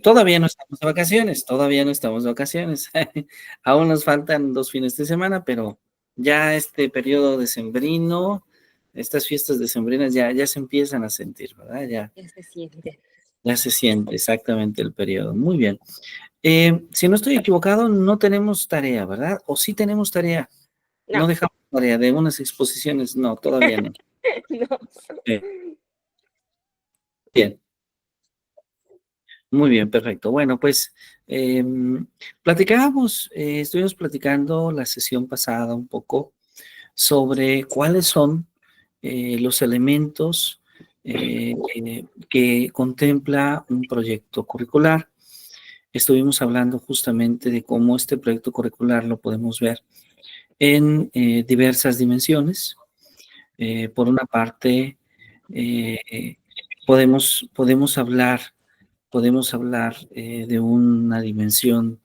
Todavía no estamos de vacaciones, todavía no estamos de vacaciones. Aún nos faltan 2 fines de semana, pero ya este periodo decembrino, estas fiestas decembrinas ya se empiezan a sentir, ¿verdad? Ya se siente. Ya se siente exactamente el periodo. Muy bien. Si no estoy equivocado, no tenemos tarea, ¿verdad? ¿O sí tenemos tarea? No. No dejamos tarea de unas exposiciones, no, todavía no. No. Bien. Muy bien, perfecto. Bueno, pues platicábamos, estuvimos platicando la sesión pasada un poco sobre cuáles son los elementos que contempla un proyecto curricular. Estuvimos hablando justamente de cómo este proyecto curricular lo podemos ver en diversas dimensiones. Por una parte, podemos hablar de una dimensión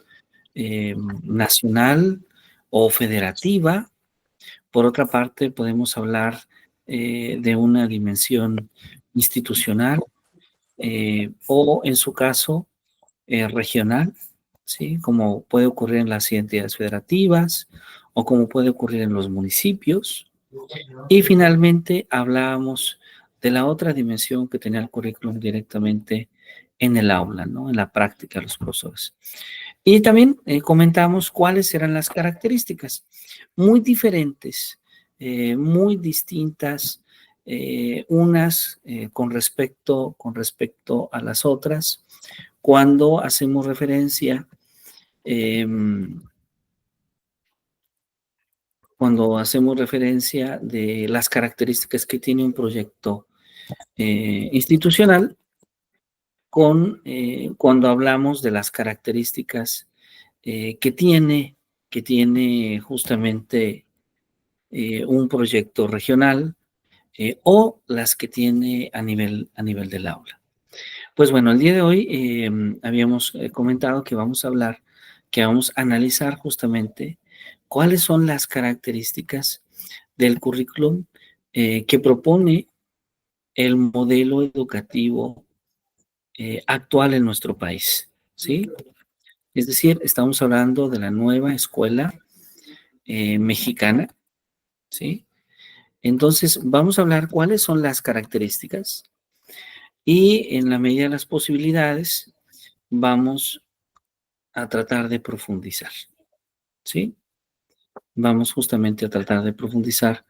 nacional o federativa. Por otra parte, podemos hablar de una dimensión institucional o, en su caso, regional, ¿sí? Como puede ocurrir en las entidades federativas o como puede ocurrir en los municipios. Y finalmente hablábamos de la otra dimensión que tenía el currículum directamente en el aula, ¿no? En la práctica de los profesores. Y también comentamos cuáles eran las características muy diferentes, muy distintas, unas con respecto a las otras, cuando hacemos referencia de las características que tiene un proyecto institucional, cuando hablamos de las características que tiene justamente un proyecto regional o las que tiene a nivel del aula. Pues bueno, el día de hoy habíamos comentado que vamos a analizar justamente cuáles son las características del currículum que propone el modelo educativo actual en nuestro país, ¿sí? Es decir, estamos hablando de la nueva escuela mexicana, ¿sí? Entonces, vamos a hablar cuáles son las características y en la medida de las posibilidades vamos a tratar de profundizar, ¿sí? Vamos justamente a tratar de profundizar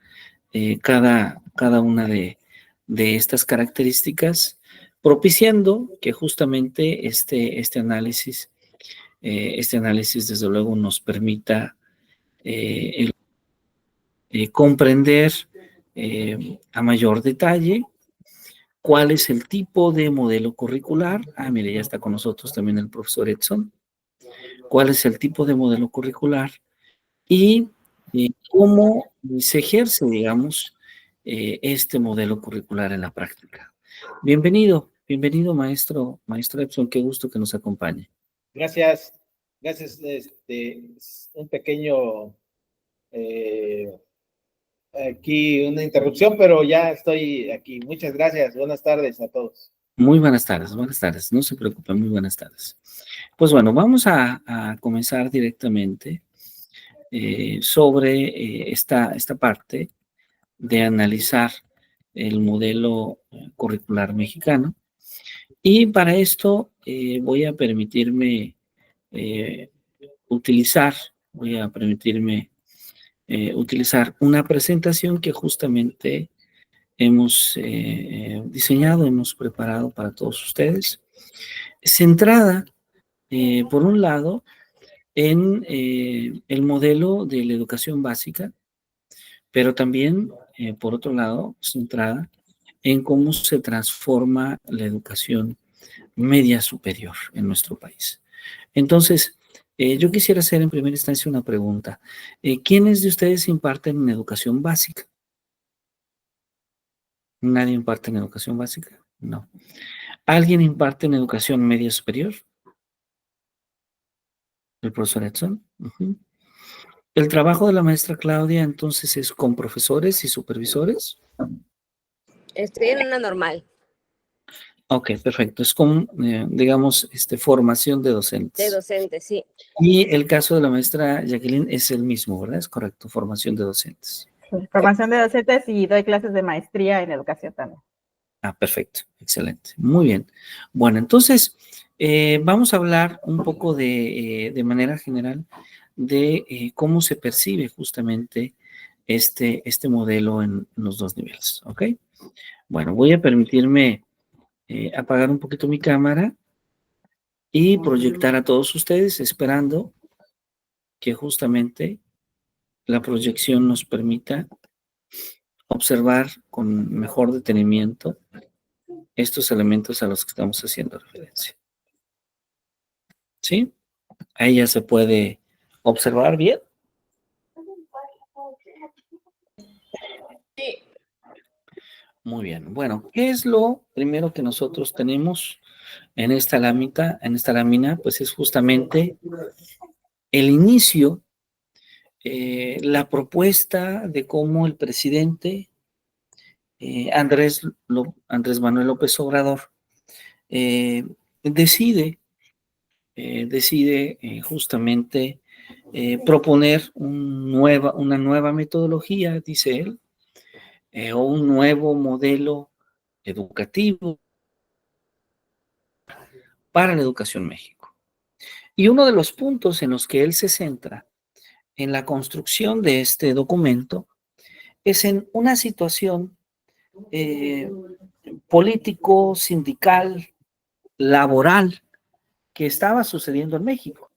cada una de estas características, propiciando que justamente este análisis desde luego nos permita comprender a mayor detalle cuál es el tipo de modelo curricular. Mire, ya está con nosotros también el profesor Edson. ¿Cuál es el tipo de modelo curricular? Y cómo se ejerce, digamos, este modelo curricular en la práctica. Bienvenido, maestro Edson, qué gusto que nos acompañe. Gracias, un pequeño, aquí una interrupción, pero ya estoy aquí. Muchas gracias, buenas tardes a todos. Muy buenas tardes, no se preocupen, muy buenas tardes. Pues bueno, vamos a comenzar directamente sobre esta parte de analizar el modelo curricular mexicano. Y para esto voy a permitirme utilizar una presentación que justamente hemos diseñado, hemos preparado para todos ustedes, centrada, por un lado, en el modelo de la educación básica, pero también, por otro lado, centrada en cómo se transforma la educación media superior en nuestro país. Entonces, yo quisiera hacer en primera instancia una pregunta. ¿Quiénes de ustedes imparten en educación básica? ¿Nadie imparte en educación básica? No. ¿Alguien imparte en educación media superior? ¿El profesor Edson? ¿El trabajo de la maestra Claudia entonces es con profesores y supervisores? Estoy en una normal. Ok, perfecto. Es como, digamos, formación de De docentes. docentes, sí. Y el caso de la maestra Jacqueline es el mismo, ¿verdad? Es correcto, formación de docentes. Formación de docentes y doy clases de maestría en educación también. Ah, perfecto, excelente. Muy bien. Bueno, entonces, vamos a hablar un poco de manera general de cómo se percibe justamente este modelo en los dos niveles, ¿ok? Bueno, voy a permitirme apagar un poquito mi cámara y proyectar a todos ustedes, esperando que justamente la proyección nos permita observar con mejor detenimiento estos elementos a los que estamos haciendo referencia. ¿Sí? Ahí ya se puede observar bien. Sí. Muy bien. Bueno, ¿qué es lo primero que nosotros tenemos en esta lámina? En esta lámina, pues es justamente el inicio, la propuesta de cómo el presidente Andrés Manuel López Obrador eh, decide, justamente proponer una nueva metodología, dice él, o un nuevo modelo educativo para la educación en México. Y uno de los puntos en los que él se centra en la construcción de este documento es en una situación eh, político, sindical, laboral que estaba sucediendo en México.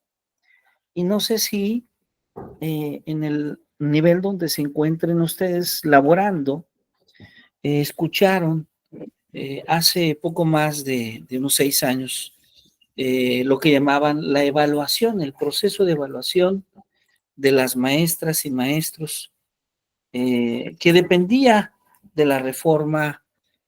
Y no sé si en el nivel donde se encuentren ustedes laborando, escucharon hace poco más de unos 6 años lo que llamaban la evaluación, el proceso de evaluación de las maestras y maestros, que dependía de la reforma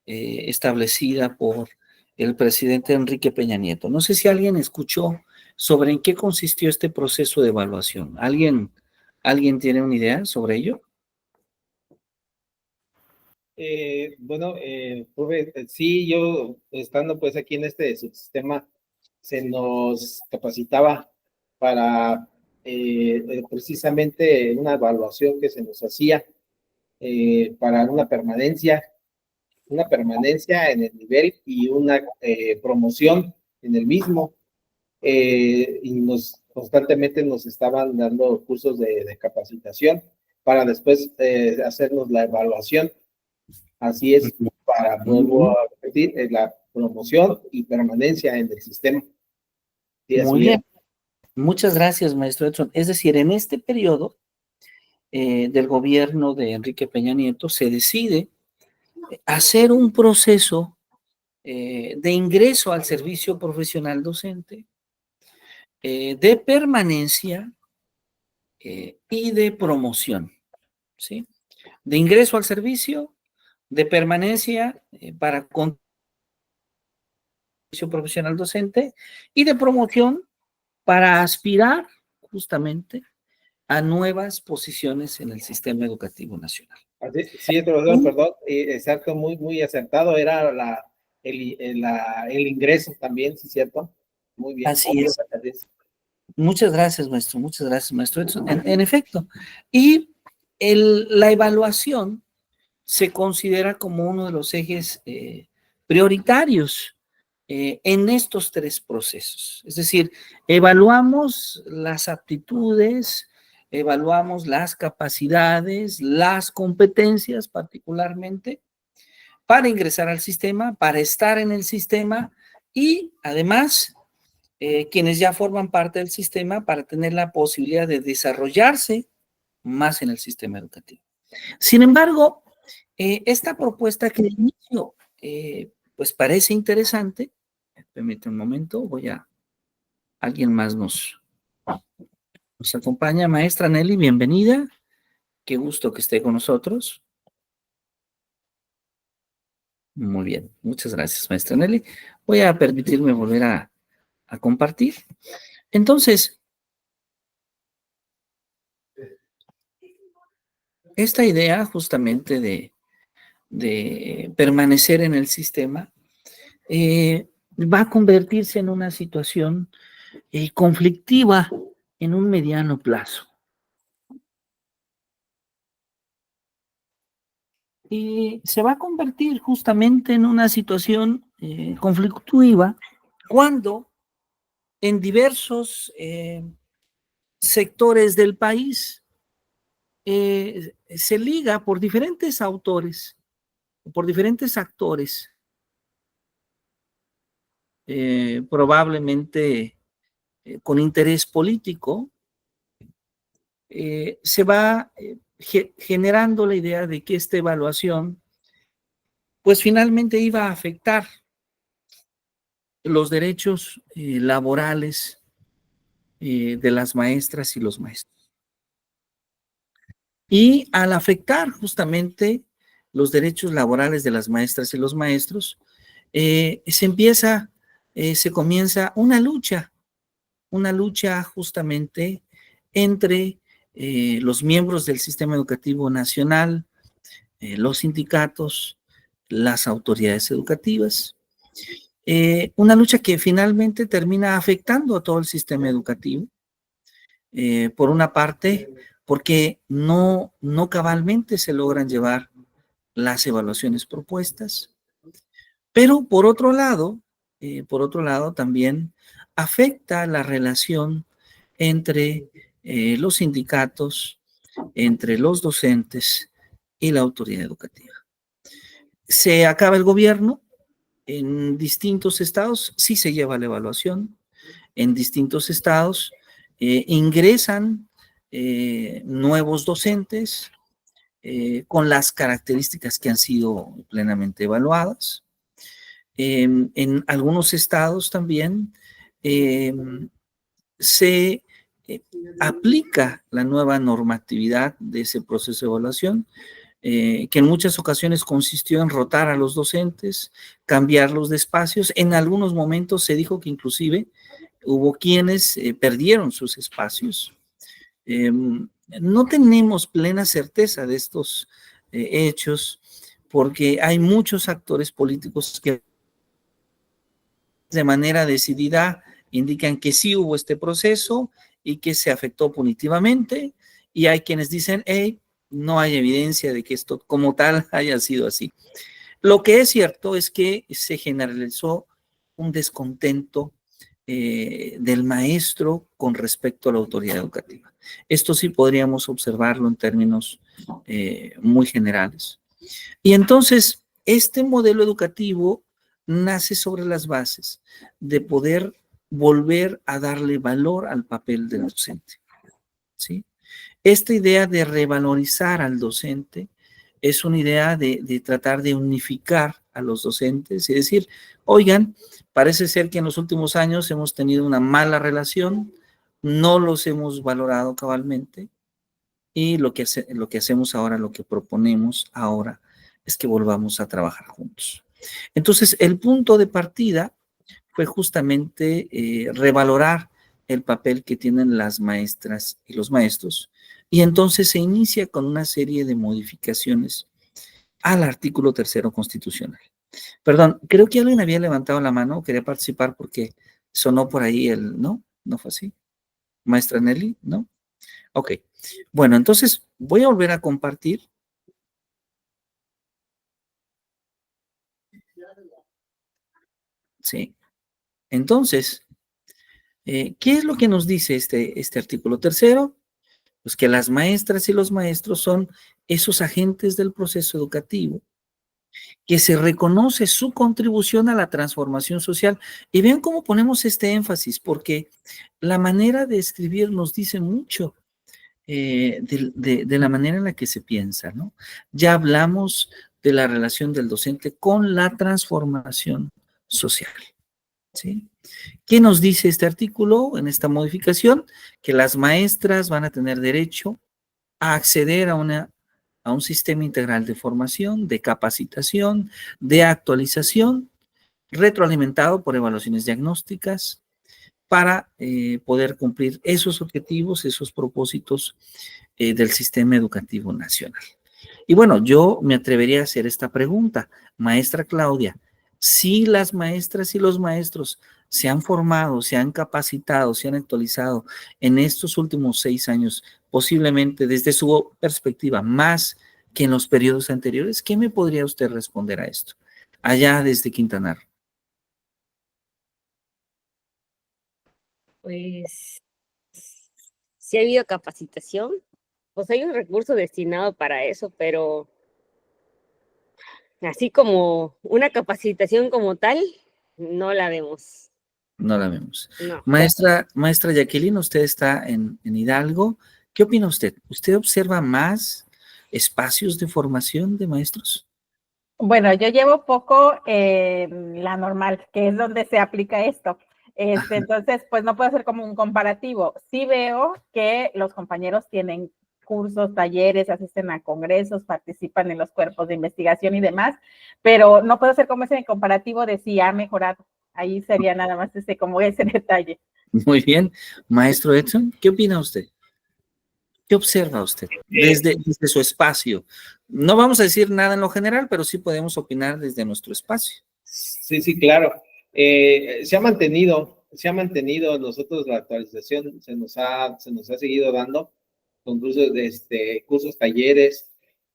establecida por el presidente Enrique Peña Nieto. No sé si alguien escuchó sobre en qué consistió este proceso de evaluación. ¿Alguien tiene una idea sobre ello? Bueno, profe, sí, yo estando pues aquí en este subsistema, se nos capacitaba para precisamente una evaluación que se nos hacía para una permanencia en el nivel y una promoción en el mismo. Y constantemente nos estaban dando cursos de capacitación para después hacernos la evaluación. Así es, para poder repetir la promoción y permanencia en el sistema. Sí, Muy así es. bien. Muchas gracias, maestro Edson. Es decir, en este periodo del gobierno de Enrique Peña Nieto se decide hacer un proceso de ingreso al servicio profesional docente, de permanencia y de promoción, ¿sí? De ingreso al servicio, de permanencia para con servicio profesional docente y de promoción para aspirar justamente a nuevas posiciones en el sistema educativo nacional. Sí, profesor, perdón, exacto, muy acertado, era el ingreso también, sí, cierto. Muy bien. Así es. Muchas gracias, maestro. Muchas gracias, maestro Edson. En efecto. Y la evaluación se considera como uno de los ejes prioritarios en estos 3 procesos. Es decir, evaluamos las aptitudes, evaluamos las capacidades, las competencias particularmente para ingresar al sistema, para estar en el sistema y además quienes ya forman parte del sistema para tener la posibilidad de desarrollarse más en el sistema educativo. Sin embargo, esta propuesta que de inicio pues parece interesante, permítame un momento, alguien más nos acompaña, maestra Nelly, bienvenida, qué gusto que esté con nosotros. Muy bien, muchas gracias, maestra Nelly. Voy a permitirme volver a compartir. Entonces, esta idea justamente de permanecer en el sistema va a convertirse en una situación conflictiva en un mediano plazo. Y se va a convertir justamente en una situación conflictiva cuando en diversos sectores del país se liga por diferentes autores, por diferentes actores, probablemente con interés político, se va generando la idea de que esta evaluación, pues finalmente iba a afectar los derechos laborales de las maestras y los maestros. Y al afectar justamente los derechos laborales de las maestras y los maestros, se comienza una lucha justamente entre los miembros del sistema educativo nacional, los sindicatos, las autoridades educativas, una lucha que finalmente termina afectando a todo el sistema educativo, por una parte, porque no cabalmente se logran llevar las evaluaciones propuestas, pero por otro lado también afecta la relación entre los sindicatos, entre los docentes y la autoridad educativa. Se acaba el gobierno, en distintos estados sí se lleva la evaluación, en distintos estados ingresan nuevos docentes con las características que han sido plenamente evaluadas. En algunos estados también se aplica la nueva normatividad de ese proceso de evaluación, que en muchas ocasiones consistió en rotar a los docentes, cambiarlos de espacios. En algunos momentos se dijo que inclusive hubo quienes perdieron sus espacios. No tenemos plena certeza de estos hechos porque hay muchos actores políticos que de manera decidida indican que sí hubo este proceso y que se afectó punitivamente, y hay quienes dicen, hey, no hay evidencia de que esto como tal haya sido así. Lo que es cierto es que se generalizó un descontento del maestro con respecto a la autoridad educativa. Esto sí podríamos observarlo en términos muy generales. Y entonces, este modelo educativo nace sobre las bases de poder volver a darle valor al papel del docente, ¿sí? Esta idea de revalorizar al docente es una idea de tratar de unificar a los docentes y decir, oigan, parece ser que en los últimos años hemos tenido una mala relación, no los hemos valorado cabalmente, y lo que hacemos ahora, lo que proponemos ahora, es que volvamos a trabajar juntos. Entonces, el punto de partida fue justamente revalorar el papel que tienen las maestras y los maestros, y entonces se inicia con una serie de modificaciones al artículo 3º constitucional. Perdón, creo que alguien había levantado la mano, quería participar porque sonó por ahí ¿no? ¿No fue así? Maestra Nelly, ¿no? Ok. Bueno, entonces voy a volver a compartir. Sí. Entonces, ¿qué es lo que nos dice este artículo 3º? Pues que las maestras y los maestros son esos agentes del proceso educativo, que se reconoce su contribución a la transformación social. Y vean cómo ponemos este énfasis, porque la manera de escribir nos dice mucho de la manera en la que se piensa, ¿no? Ya hablamos de la relación del docente con la transformación social, ¿sí? ¿Qué nos dice este artículo en esta modificación? Que las maestras van a tener derecho a acceder a un sistema integral de formación, de capacitación, de actualización, retroalimentado por evaluaciones diagnósticas, para poder cumplir esos objetivos, esos propósitos del sistema educativo nacional. Y bueno, yo me atrevería a hacer esta pregunta, maestra Claudia, Si las maestras y los maestros se han formado, se han capacitado, se han actualizado en estos últimos 6 años, posiblemente desde su perspectiva, más que en los periodos anteriores, ¿qué me podría usted responder a esto? Allá desde Quintana Roo. Pues sí ha habido capacitación, pues hay un recurso destinado para eso, pero así como una capacitación como tal, no la vemos. No la vemos. No. Maestra Jacqueline, usted está en Hidalgo. ¿Qué opina usted? ¿Usted observa más espacios de formación de maestros? Bueno, yo llevo poco la normal, que es donde se aplica esto. Entonces, pues no puedo hacer como un comparativo. Sí veo que los compañeros tienen cursos, talleres, asisten a congresos, participan en los cuerpos de investigación y demás, pero no puedo hacer como ese comparativo de si ha mejorado. Ahí sería nada más como ese detalle. Muy bien. Maestro Edson, ¿qué opina usted? ¿Qué observa usted desde su espacio? No vamos a decir nada en lo general, pero sí podemos opinar desde nuestro espacio. Sí, sí, claro. Se ha mantenido nosotros la actualización, se nos ha seguido dando con cursos, talleres,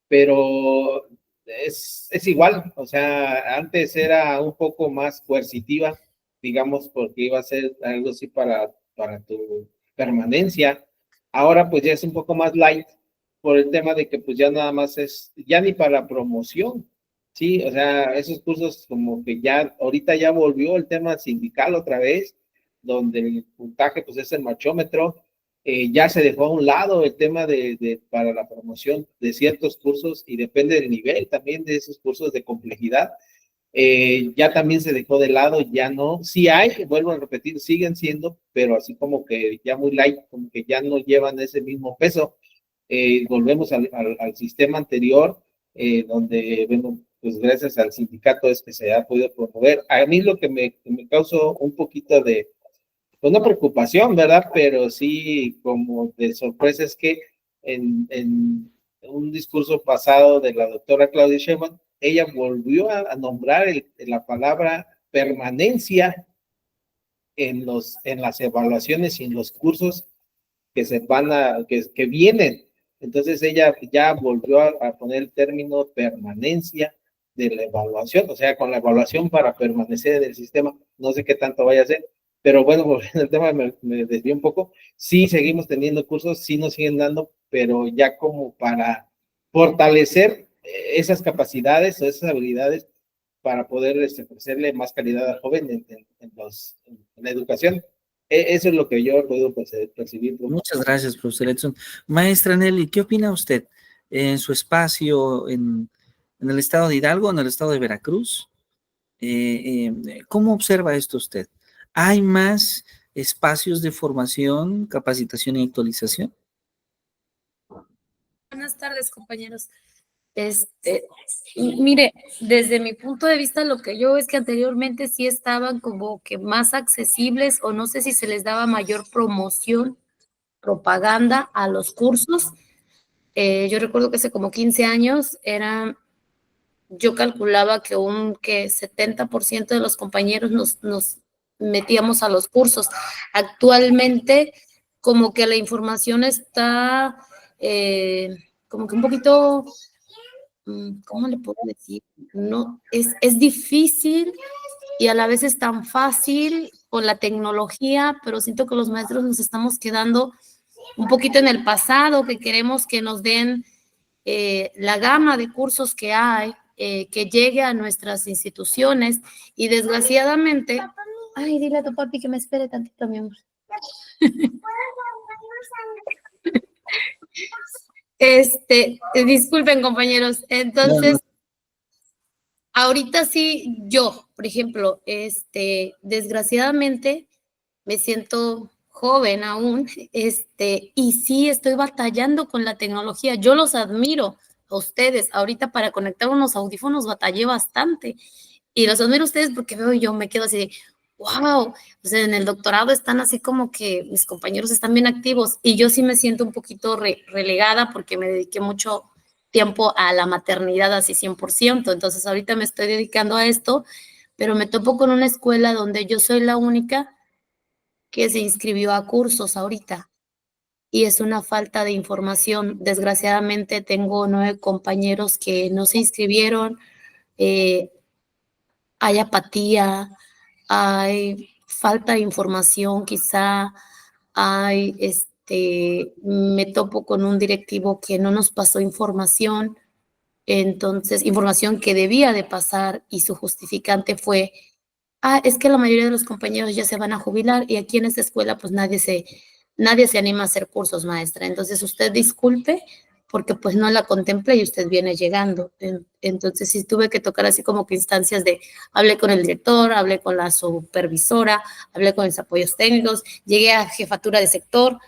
pero es igual, o sea, antes era un poco más coercitiva, digamos, porque iba a ser algo así para tu permanencia. Ahora pues ya es un poco más light por el tema de que pues ya nada más ya ni para promoción. Sí, o sea, esos cursos como que ya, ahorita ya volvió el tema sindical otra vez, donde el puntaje pues es el machómetro, ya se dejó a un lado el tema para la promoción de ciertos cursos y depende del nivel también de esos cursos de complejidad, ya también se dejó de lado, ya no, sí hay, vuelvo a repetir, siguen siendo, pero así como que ya muy light, como que ya no llevan ese mismo peso. Volvemos al sistema anterior, donde, bueno, pues gracias al sindicato es que se ha podido promover. A mí lo que me causó un poquito de, pues no preocupación, ¿verdad? Pero sí como de sorpresa es que en un discurso pasado de la doctora Claudia Sheinbaum, ella volvió a nombrar la palabra permanencia en las evaluaciones y en los cursos que que vienen. Entonces ella ya volvió a poner el término permanencia de la evaluación, o sea, con la evaluación para permanecer en el sistema. No sé qué tanto vaya a ser, pero bueno, volviendo al tema, me desvié un poco. Sí, seguimos teniendo cursos, sí nos siguen dando, pero ya como para fortalecer esas capacidades o esas habilidades para poder ofrecerle más calidad al joven en la educación. Eso es lo que yo he podido percibir. Muchas gracias, profesor Edson. Maestra Nelly, ¿qué opina usted en su espacio en el estado de Hidalgo, en el estado de Veracruz? ¿Cómo observa esto usted? ¿Hay más espacios de formación, capacitación y actualización? Buenas tardes, compañeros. Mire, desde mi punto de vista, lo que yo veo es que anteriormente sí estaban como que más accesibles, o no sé si se les daba mayor promoción, propaganda a los cursos. Yo recuerdo que hace como 15 años yo calculaba que 70% de los compañeros nos metíamos a los cursos. Actualmente, como que la información está como que un poquito, ¿cómo le puedo decir? No, es difícil y a la vez es tan fácil con la tecnología, pero siento que los maestros nos estamos quedando un poquito en el pasado, que queremos que nos den la gama de cursos que hay, que llegue a nuestras instituciones, y desgraciadamente, ay, dile a tu papi que me espere tantito, mi amor. Disculpen, compañeros. Entonces, ahorita sí, yo, por ejemplo, desgraciadamente me siento joven aún, y sí estoy batallando con la tecnología. Yo los admiro a ustedes. Ahorita para conectar unos audífonos batallé bastante, y los admiro a ustedes porque veo y yo me quedo así de, wow, o sea, en el doctorado están así como que mis compañeros están bien activos, y yo sí me siento un poquito relegada porque me dediqué mucho tiempo a la maternidad así 100%, entonces ahorita me estoy dedicando a esto, pero me topo con una escuela donde yo soy la única que se inscribió a cursos ahorita. Y es una falta de información. Desgraciadamente tengo 9 compañeros que no se inscribieron, hay apatía, hay falta de información quizá, hay, me topo con un directivo que no nos pasó información, entonces, información que debía de pasar y su justificante fue, es que la mayoría de los compañeros ya se van a jubilar y aquí en esta escuela pues nadie se anima a hacer cursos, maestra. Entonces usted disculpe porque pues no la contemplé y usted viene llegando. Entonces sí tuve que tocar así como que instancias de, hablé con el director, hablé con la supervisora, hablé con los apoyos técnicos, llegué a jefatura de sector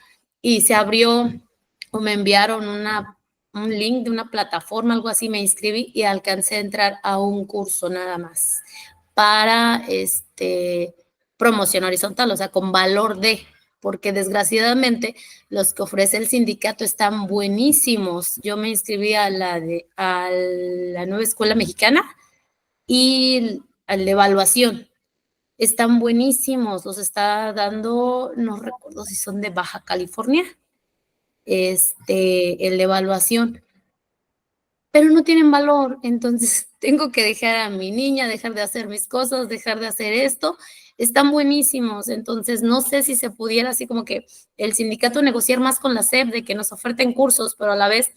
y se abrió o me enviaron un link de una plataforma, algo así, me inscribí y alcancé a entrar a un curso nada más para promoción horizontal, o sea, con valor de, porque desgraciadamente los que ofrece el sindicato están buenísimos. Yo me inscribí a la nueva escuela mexicana y al de evaluación. Están buenísimos, los está dando, no recuerdo si son de Baja California, el de evaluación, pero no tienen valor, entonces tengo que dejar a mi niña, dejar de hacer mis cosas, dejar de hacer esto. Están buenísimos, entonces no sé si se pudiera así como que el sindicato negociar más con la SEP de que nos oferten cursos, pero a la vez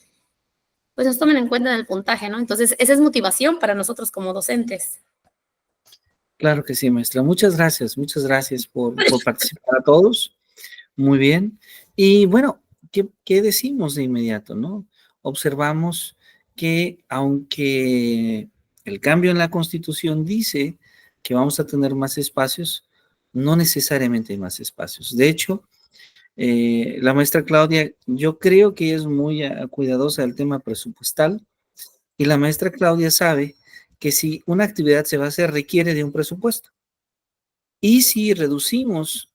pues nos tomen en cuenta en el puntaje, ¿no? Entonces esa es motivación para nosotros como docentes. Claro que sí, maestra. Muchas gracias por participar a todos. Muy bien. Y bueno, ¿qué decimos de inmediato, no? Observamos que aunque el cambio en la Constitución dice que vamos a tener más espacios, no necesariamente hay más espacios. De hecho, la maestra Claudia, yo creo que es muy cuidadosa del tema presupuestal y la maestra Claudia sabe que si una actividad se va a hacer requiere de un presupuesto. Y si reducimos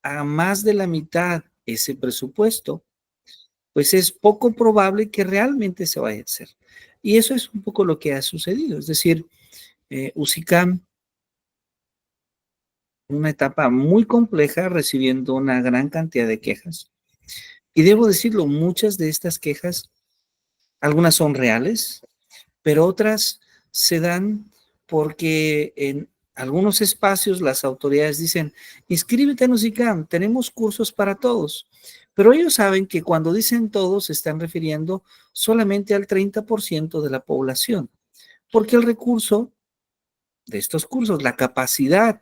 a más de la mitad ese presupuesto, pues es poco probable que realmente se vaya a hacer. Y eso es un poco lo que ha sucedido. Es decir, UCICAM, una etapa muy compleja, recibiendo una gran cantidad de quejas. Y debo decirlo, muchas de estas quejas, algunas son reales, pero otras se dan porque en algunos espacios las autoridades dicen, inscríbete en UCICAM, tenemos cursos para todos. Pero ellos saben que cuando dicen todos se están refiriendo solamente al 30% de la población, porque el recurso de estos cursos, la capacidad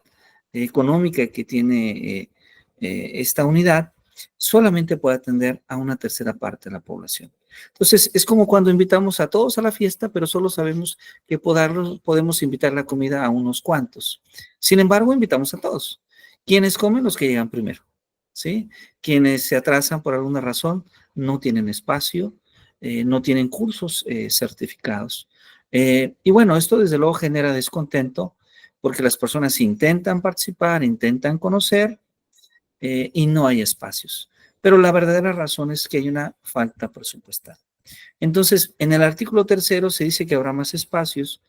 económica que tiene esta unidad, solamente puede atender a una tercera parte de la población. Entonces, es como cuando invitamos a todos a la fiesta, pero solo sabemos que podemos invitar la comida a unos cuantos. Sin embargo, invitamos a todos. ¿Quiénes comen? Los que llegan primero, ¿sí? Quienes se atrasan por alguna razón no tienen espacio, no tienen cursos certificados. Y bueno, esto desde luego genera descontento porque las personas intentan participar, intentan conocer y no hay espacios. Pero la verdadera razón es que hay una falta presupuestal. Entonces, en el artículo 3 se dice que habrá más espacios,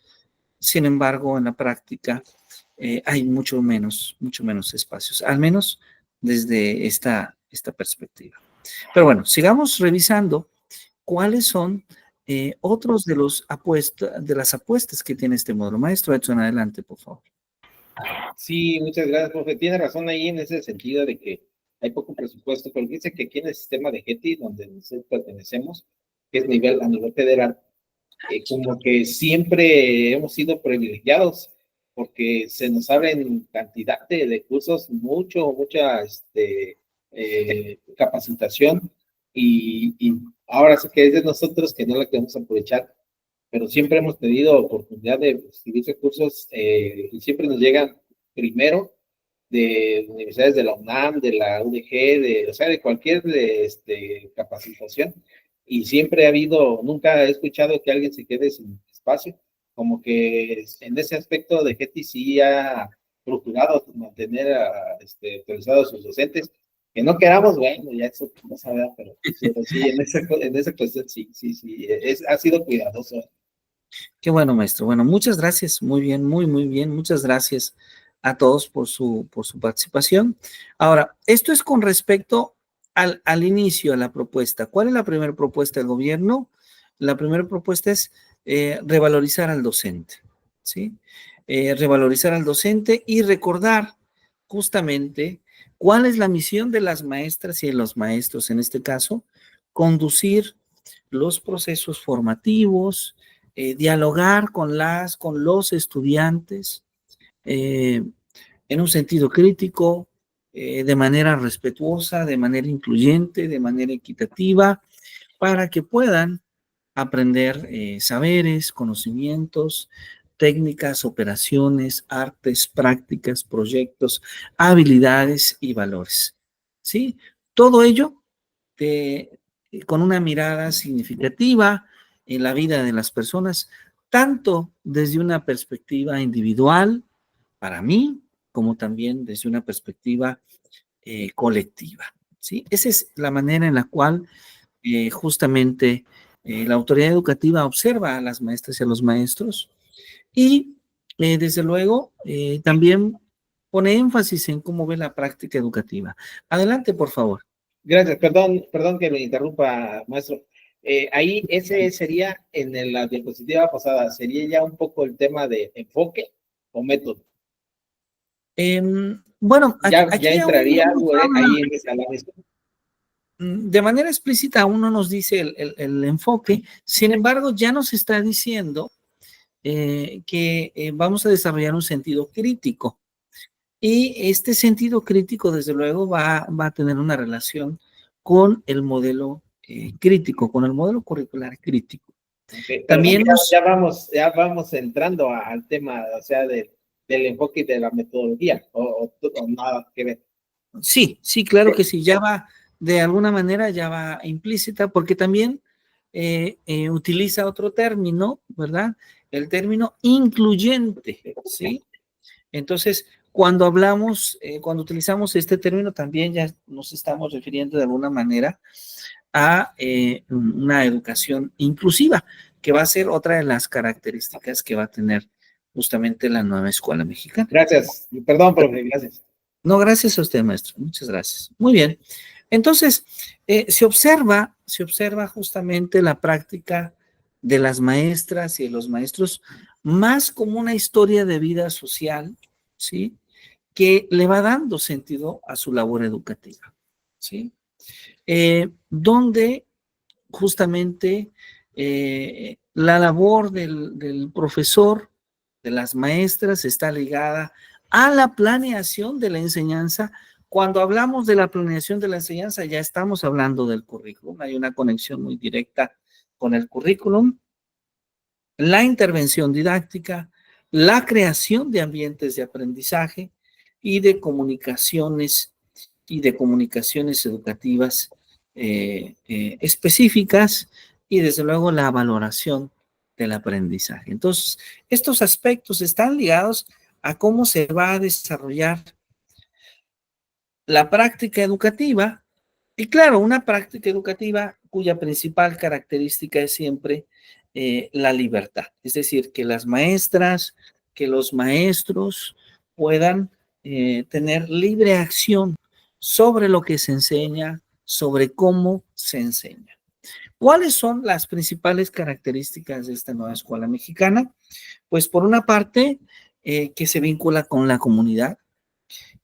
sin embargo, en la práctica hay mucho menos espacios, al menos desde esta perspectiva. Pero bueno, sigamos revisando cuáles son otros de las apuestas que tiene este módulo. Maestro Edson, adelante, por favor. Sí, muchas gracias, profe. Tiene razón ahí en ese sentido de que hay poco presupuesto, pero dice que aquí en el sistema de GETI, donde nosotros pertenecemos, que es a nivel federal, como que siempre hemos sido privilegiados, porque se nos abren cantidad de cursos, mucha capacitación, y ahora sí que es de nosotros que no la queremos aprovechar, pero siempre hemos tenido oportunidad de recibir recursos y siempre nos llegan primero de universidades de la UNAM, de la UDG, o sea, de cualquier capacitación, y siempre ha habido, nunca he escuchado que alguien se quede sin espacio, como que en ese aspecto de GETI sí ha procurado mantener actualizados a sus docentes, que no queramos, bueno, ya eso no sabe, pero sí, en esa cuestión sí, ha sido cuidadoso. Qué bueno, maestro. Bueno, muchas gracias. Muy bien, muy bien. Muchas gracias a todos por su participación. Ahora, esto es con respecto al inicio, a la propuesta. ¿Cuál es la primera propuesta del gobierno? La primera propuesta es revalorizar al docente, ¿sí? Revalorizar al docente y recordar justamente cuál es la misión de las maestras y de los maestros, en este caso, conducir los procesos formativos, dialogar con los estudiantes en un sentido crítico, de manera respetuosa, de manera incluyente, de manera equitativa, para que puedan aprender saberes, conocimientos, técnicas, operaciones, artes, prácticas, proyectos, habilidades y valores. ¿Sí? Todo ello con una mirada significativa en la vida de las personas, tanto desde una perspectiva individual, para mí, como también desde una perspectiva colectiva. ¿Sí? Esa es la manera en la cual justamente la autoridad educativa observa a las maestras y a los maestros y desde luego también pone énfasis en cómo ve la práctica educativa. Adelante, por favor. Gracias, perdón que me interrumpa, maestro. Ahí ese sería la diapositiva pasada, sería ya un poco el tema de enfoque o método. Bueno, Ya aquí entraría aún ahí en esa mesa. de manera explícita uno nos dice el enfoque, sin embargo ya nos está diciendo que vamos a desarrollar un sentido crítico. Y este sentido crítico, desde luego, va a tener una relación con el modelo crítico, con el modelo curricular crítico. Okay, También ya vamos entrando al tema, o sea, del enfoque y de la metodología, o nada que ver. sí, claro que sí, ya va, de alguna manera ya va implícita, porque también utiliza otro término, ¿verdad? El término incluyente, ¿sí? Entonces, cuando hablamos, cuando utilizamos este término, también ya nos estamos refiriendo de alguna manera a una educación inclusiva, que va a ser otra de las características que va a tener justamente la nueva escuela mexicana. Gracias, perdón, profe, gracias. No, gracias a usted, maestro. Muchas gracias. Muy bien. Entonces, se observa justamente la práctica de las maestras y de los maestros más como una historia de vida social, ¿sí? Que le va dando sentido a su labor educativa, ¿sí? Donde justamente la labor del profesor, de las maestras, está ligada a la planeación de la enseñanza. Cuando hablamos de la planeación de la enseñanza, ya estamos hablando del currículum. Hay una conexión muy directa con el currículum, la intervención didáctica, la creación de ambientes de aprendizaje y de comunicaciones educativas específicas y desde luego la valoración del aprendizaje. Entonces, estos aspectos están ligados a cómo se va a desarrollar la práctica educativa y claro, una práctica educativa cuya principal característica es siempre la libertad, es decir, que las maestras, que los maestros puedan tener libre acción sobre lo que se enseña, sobre cómo se enseña. ¿Cuáles son las principales características de esta nueva escuela mexicana? Pues por una parte, que se vincula con la comunidad,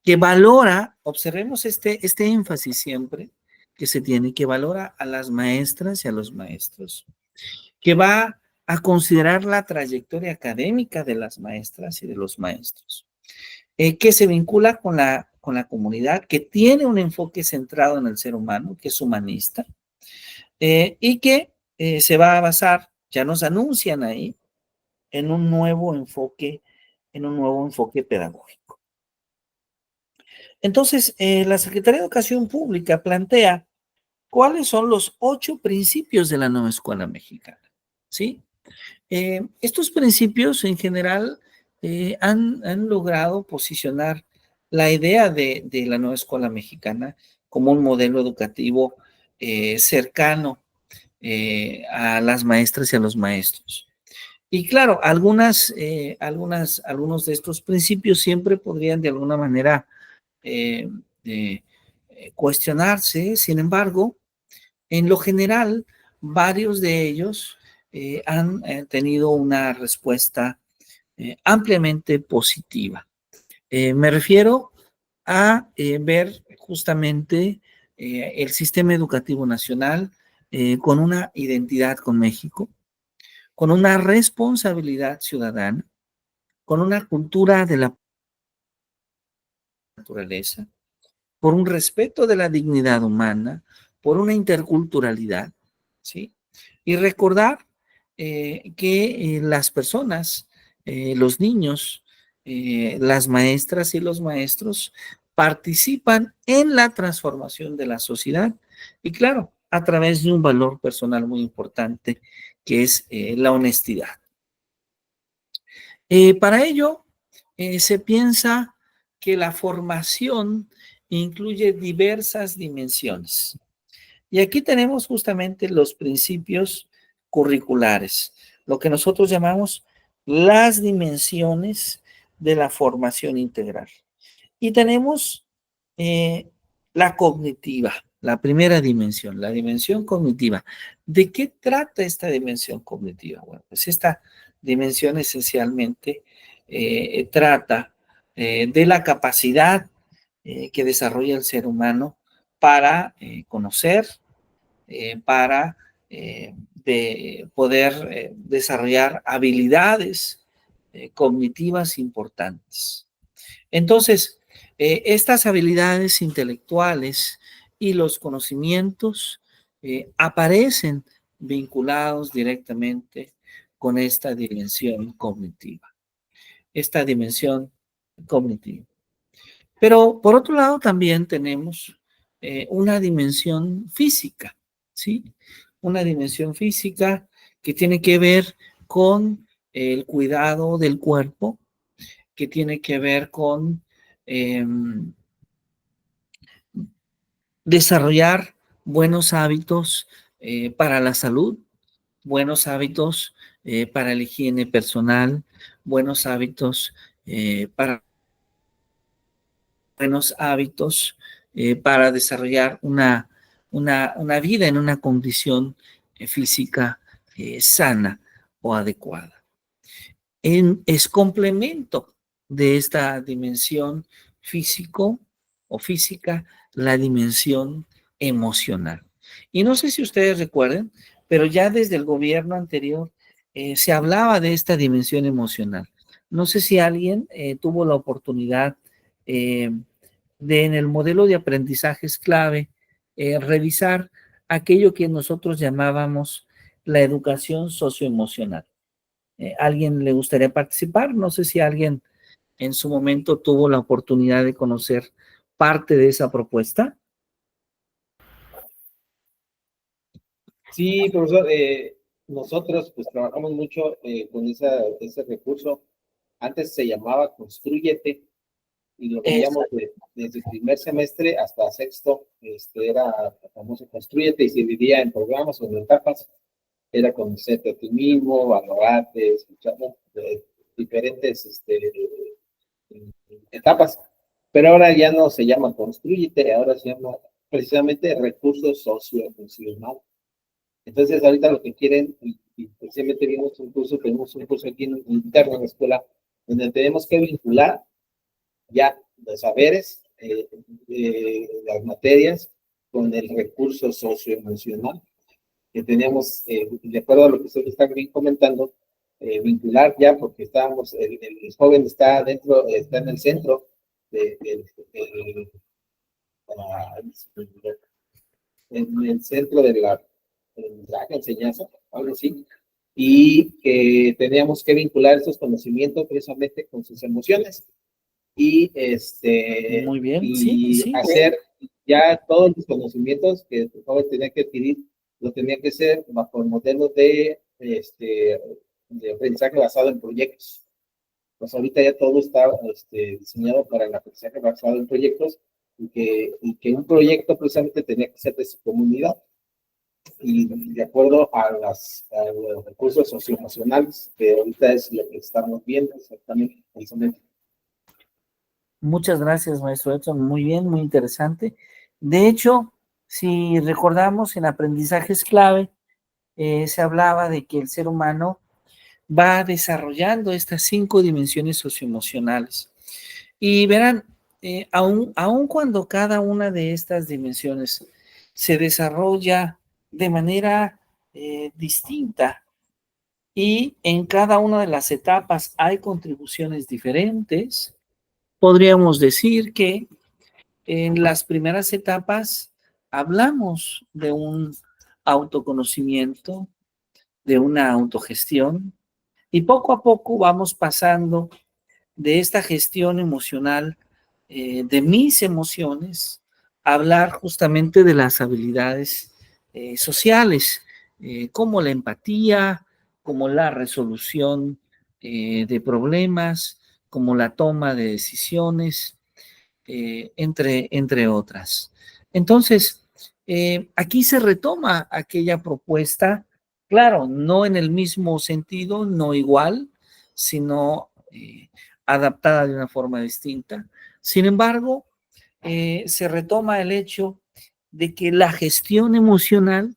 que valora, observemos este énfasis siempre que se tiene, que valora a las maestras y a los maestros, que va a considerar la trayectoria académica de las maestras y de los maestros, que se vincula con la comunidad, que tiene un enfoque centrado en el ser humano, que es humanista, y que se va a basar, ya nos anuncian ahí, en un nuevo enfoque pedagógico. Entonces, la Secretaría de Educación Pública plantea cuáles son los 8 principios de la nueva escuela mexicana, ¿sí? Estos principios en general han logrado posicionar la idea de la nueva escuela mexicana como un modelo educativo cercano a las maestras y a los maestros. Y claro, algunos de estos principios siempre podrían de alguna manera eh, eh, cuestionarse. Sin embargo, en lo general, varios de ellos han tenido una respuesta ampliamente positiva. Me refiero a ver justamente el sistema educativo nacional con una identidad con México, con una responsabilidad ciudadana, con una cultura de la naturaleza, por un respeto de la dignidad humana, por una interculturalidad, ¿sí? Y recordar que las personas, los niños, las maestras y los maestros participan en la transformación de la sociedad y claro, a través de un valor personal muy importante que es la honestidad. Para ello, se piensa que la formación incluye diversas dimensiones. Y aquí tenemos justamente los principios curriculares, lo que nosotros llamamos las dimensiones de la formación integral. Y tenemos la cognitiva, la primera dimensión, la dimensión cognitiva. ¿De qué trata esta dimensión cognitiva? Bueno, pues esta dimensión esencialmente trata de la capacidad que desarrolla el ser humano para conocer, para poder desarrollar habilidades cognitivas importantes. Entonces, estas habilidades intelectuales y los conocimientos aparecen vinculados directamente con esta dimensión cognitiva. Esta dimensión cognitiva. Pero por otro lado también tenemos una dimensión física, ¿sí? Una dimensión física que tiene que ver con el cuidado del cuerpo, que tiene que ver con desarrollar buenos hábitos para la salud, buenos hábitos para la higiene personal, buenos hábitos para buenos hábitos para desarrollar una vida en una condición física sana o adecuada. Es complemento de esta dimensión físico o física la dimensión emocional. Y no sé si ustedes recuerden, pero ya desde el gobierno anterior se hablaba de esta dimensión emocional. No sé si alguien tuvo la oportunidad de en el modelo de aprendizajes clave revisar aquello que nosotros llamábamos la educación socioemocional. ¿Alguien le gustaría participar? No sé si alguien en su momento tuvo la oportunidad de conocer parte de esa propuesta. Sí, profesor, nosotros pues trabajamos mucho con ese recurso. Antes se llamaba Constrúyete y lo veíamos desde el primer semestre hasta sexto. Era famoso Constrúyete y se dividía en programas o en etapas. Era conocerte a ti mismo, valorarte, escuchar diferentes etapas. Pero ahora ya no se llama Constrúyete, ahora se llama precisamente recursos socioemocionales. Entonces, ahorita lo que quieren, y precisamente tenemos un curso aquí interno en la escuela, donde tenemos que vincular ya los saberes, las materias, con el recurso socioemocional que tenemos, de acuerdo a lo que ustedes están comentando, vincular ya, porque el joven está en el centro en el centro de la enseñanza, algo así, y que teníamos que vincular esos conocimientos precisamente con sus emociones y muy bien, y sí. hacer ya todos los conocimientos que el joven tenía que adquirir, lo tenía que hacer bajo el modelo de aprendizaje basado en proyectos. Pues ahorita ya todo está diseñado para el aprendizaje basado en proyectos y que un proyecto precisamente tenía que ser de su comunidad. y de acuerdo a los recursos socioemocionales, que ahorita es lo que estamos viendo exactamente en ese momento. Muchas gracias, maestro Edson. Muy bien, muy interesante. De hecho, si recordamos, en aprendizajes clave, se hablaba de que el ser humano va desarrollando estas 5 dimensiones socioemocionales. Y verán, aun cuando cada una de estas dimensiones se desarrolla de manera distinta y en cada una de las etapas hay contribuciones diferentes, podríamos decir que en las primeras etapas hablamos de un autoconocimiento, de una autogestión, y poco a poco vamos pasando de esta gestión emocional, de mis emociones, a hablar justamente de las habilidades sociales, como la empatía, como la resolución de problemas, como la toma de decisiones, entre otras. Entonces, aquí se retoma aquella propuesta, claro, no en el mismo sentido, no igual, sino adaptada de una forma distinta. Sin embargo, se retoma el hecho de que la gestión emocional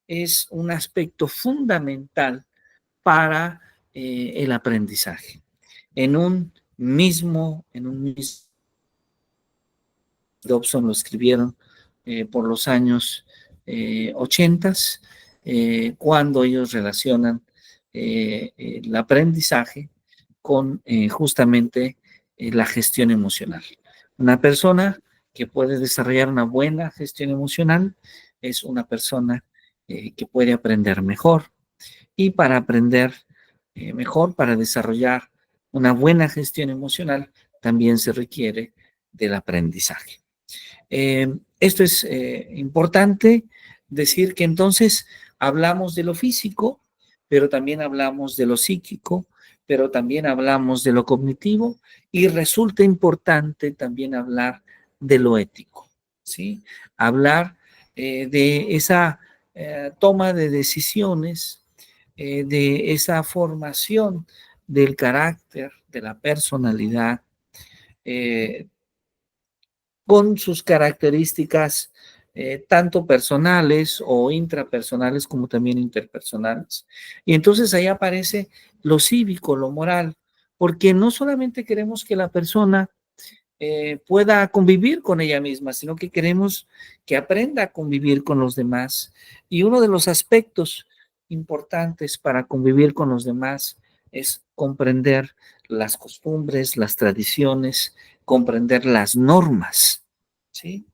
es un aspecto fundamental para el aprendizaje. En un mismo Dobson lo escribieron por los años 80, cuando ellos relacionan el aprendizaje con justamente la gestión emocional. Una persona que puede desarrollar una buena gestión emocional es una persona que puede aprender mejor. Y para aprender mejor, para desarrollar una buena gestión emocional, también se requiere del aprendizaje. Esto es importante decir, que entonces hablamos de lo físico, pero también hablamos de lo psíquico, pero también hablamos de lo cognitivo, y resulta importante también hablar de lo ético, ¿sí? Hablar de esa toma de decisiones, de esa formación del carácter, de la personalidad, con sus características tanto personales o intrapersonales como también interpersonales. Y entonces ahí aparece lo cívico, lo moral, porque no solamente queremos que la persona pueda convivir con ella misma, sino que queremos que aprenda a convivir con los demás. Y uno de los aspectos importantes para convivir con los demás es comprender las costumbres, las tradiciones, comprender las normas, ¿sí?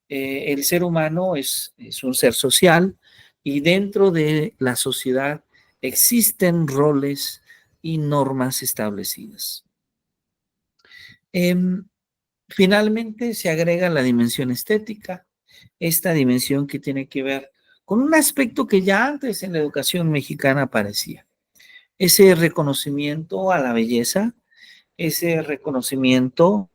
El ser humano es un ser social, y dentro de la sociedad existen roles y normas establecidas. Finalmente se agrega la dimensión estética, esta dimensión que tiene que ver con un aspecto que ya antes en la educación mexicana aparecía: ese reconocimiento a la belleza, ese reconocimiento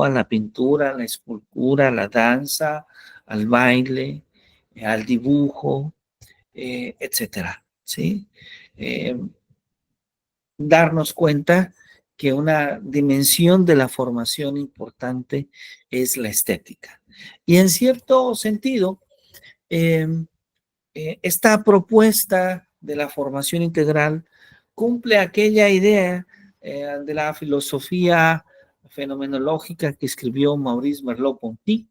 a la pintura, a la escultura, a la danza, al baile, al dibujo, etcétera, ¿sí? Darnos cuenta que una dimensión de la formación importante es la estética. Y en cierto sentido, esta propuesta de la formación integral cumple aquella idea de la filosofía fenomenológica que escribió Maurice Merleau-Ponty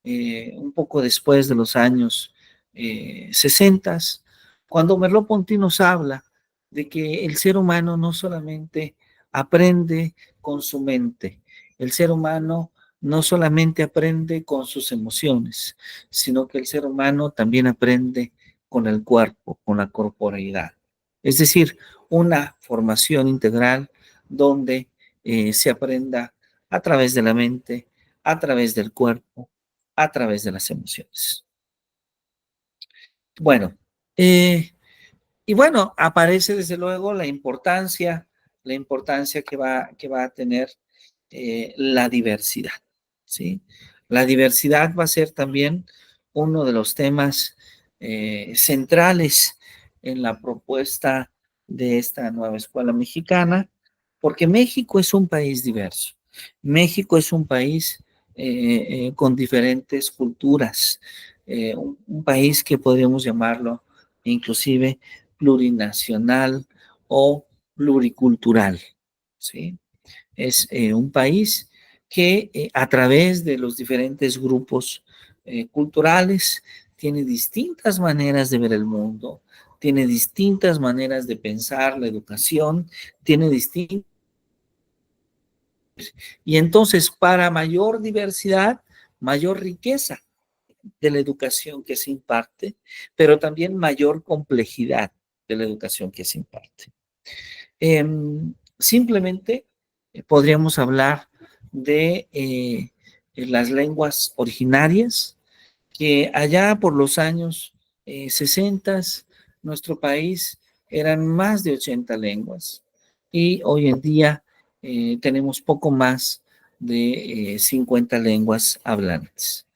un poco después de los años 60, cuando Merleau-Ponty nos habla de que el ser humano no solamente aprende con su mente, el ser humano no solamente aprende con sus emociones, sino que el ser humano también aprende con el cuerpo, con la corporeidad. Es decir, una formación integral donde se aprenda a través de la mente, a través del cuerpo, a través de las emociones. Bueno, y bueno, aparece desde luego la importancia que va a tener la diversidad, ¿sí? La diversidad va a ser también uno de los temas centrales en la propuesta de esta nueva escuela mexicana, porque México es un país diverso. México es un país con diferentes culturas, un país que podríamos llamarlo inclusive plurinacional o pluricultural, ¿sí? Es un país que a través de los diferentes grupos culturales tiene distintas maneras de ver el mundo, tiene distintas maneras de pensar la educación, tiene distintas. Y entonces, para mayor diversidad, mayor riqueza de la educación que se imparte, pero también mayor complejidad de la educación que se imparte. Simplemente podríamos hablar de las lenguas originarias, que allá por los años 60, nuestro país eran más de 80 lenguas y hoy en día tenemos poco más de 50 lenguas hablantes.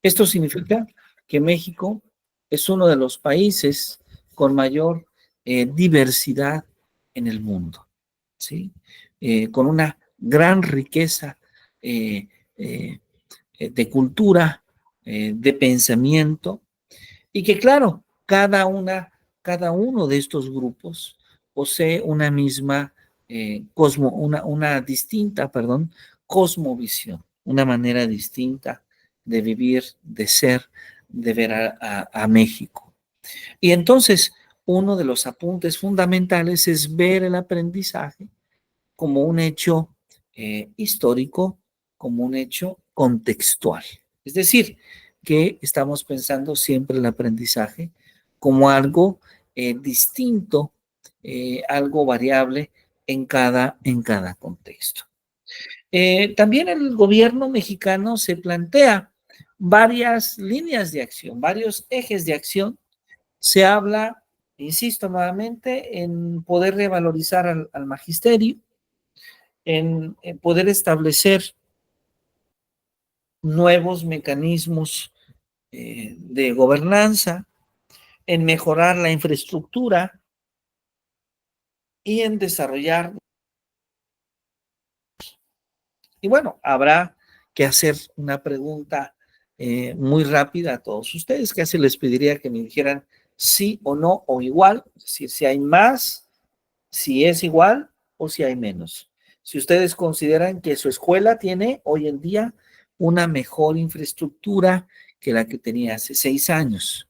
Esto significa que México es uno de los países con mayor diversidad en el mundo, ¿sí? Con una gran riqueza eh, eh, de cultura, de pensamiento, y que claro, cada uno de estos grupos posee una misma una distinta, perdón, cosmovisión, una manera distinta de vivir, de ser, de ver a México. Y entonces, uno de los apuntes fundamentales es ver el aprendizaje como un hecho histórico, como un hecho contextual. Es decir, que estamos pensando siempre el aprendizaje como algo distinto, algo variable en cada contexto. También el gobierno mexicano se plantea varias líneas de acción, varios ejes de acción. Se habla, insisto nuevamente, en poder revalorizar al magisterio, en poder establecer nuevos mecanismos de gobernanza, en mejorar la infraestructura y en desarrollar. Y bueno, habrá que hacer una pregunta muy rápida a todos ustedes, que se les pediría que me dijeran sí o no o igual, es decir, si hay más, si es igual o si hay menos. Si ustedes consideran que su escuela tiene hoy en día una mejor infraestructura que la que tenía hace 6 años.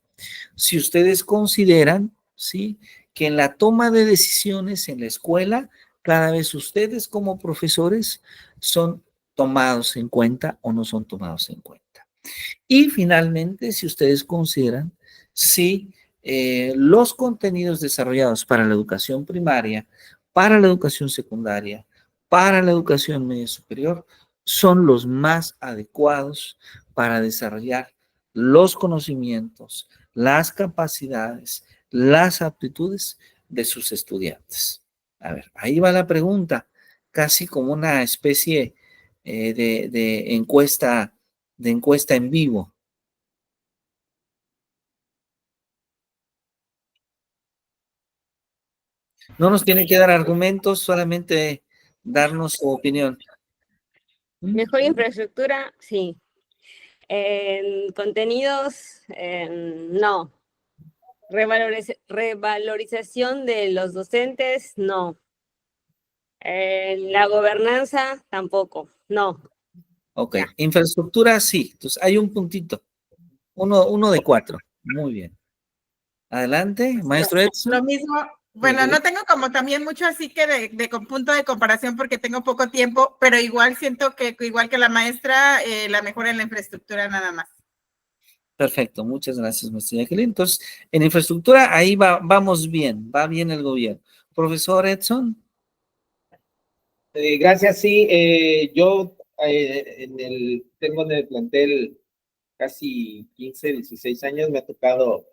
Si ustedes consideran, ¿sí?, que en la toma de decisiones en la escuela, cada vez ustedes como profesores son tomados en cuenta o no son tomados en cuenta. Y finalmente, si ustedes consideran si los contenidos desarrollados para la educación primaria, para la educación secundaria, para la educación media superior, son los más adecuados para desarrollar los conocimientos, las capacidades, las aptitudes de sus estudiantes. A ver, ahí va la pregunta, casi como una especie de encuesta en vivo. No nos tiene que dar argumentos, solamente darnos su opinión. Mejor infraestructura, sí. En contenidos, no. Revalorización de los docentes, no. La gobernanza, tampoco, no. Ok, infraestructura, sí. Entonces, hay un puntito. Uno de 4. Muy bien. Adelante, maestro Edson. Lo mismo, bueno, no tengo como también mucho así que de punto de comparación porque tengo poco tiempo, pero igual siento que igual que la maestra, la mejora en la infraestructura nada más. Perfecto, muchas gracias, maestra Jacqueline. Entonces, en infraestructura, ahí vamos bien, va bien el gobierno. Profesor Edson. Gracias, sí. Yo tengo en el plantel casi 15, 16 años, me ha tocado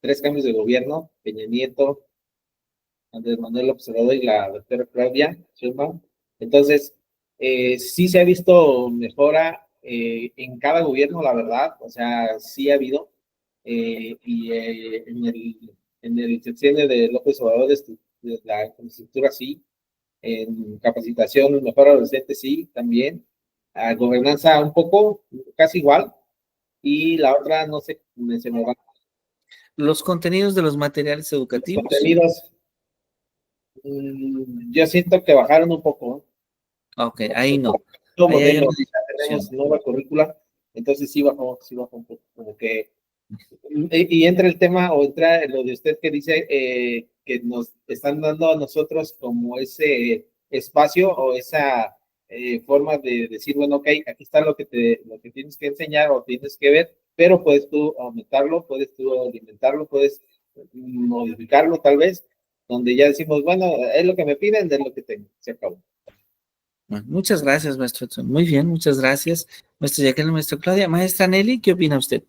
3 cambios de gobierno, Peña Nieto, Andrés Manuel López Obrador y la doctora Claudia Sheinbaum. Entonces, sí se ha visto mejora en cada gobierno, la verdad, o sea, sí ha habido, en el sexenio de López Obrador, de la infraestructura sí, en capacitación mejor a los docentes sí, también, a gobernanza un poco, casi igual, y la otra, no sé, se me va. Los contenidos de los materiales Los educativos. contenidos, yo siento que bajaron un poco, Ok, ahí no. como Ahí hay una modelo, ya tenemos discusión. nueva currícula, entonces sí bajó un poco, como que, y entra el tema, o entra lo de usted que dice que nos están dando a nosotros como ese espacio o esa forma de decir, bueno, ok, aquí está lo que tienes que enseñar o tienes que ver, pero puedes tú aumentarlo, puedes tú alimentarlo, puedes modificarlo tal vez, donde ya decimos, bueno, es lo que me piden, es lo que tengo, se acabó. Bueno, muchas gracias, maestro Edson. Muy bien, muchas gracias. Maestra Jacqueline, maestra Claudia. Maestra Nelly, ¿qué opina usted?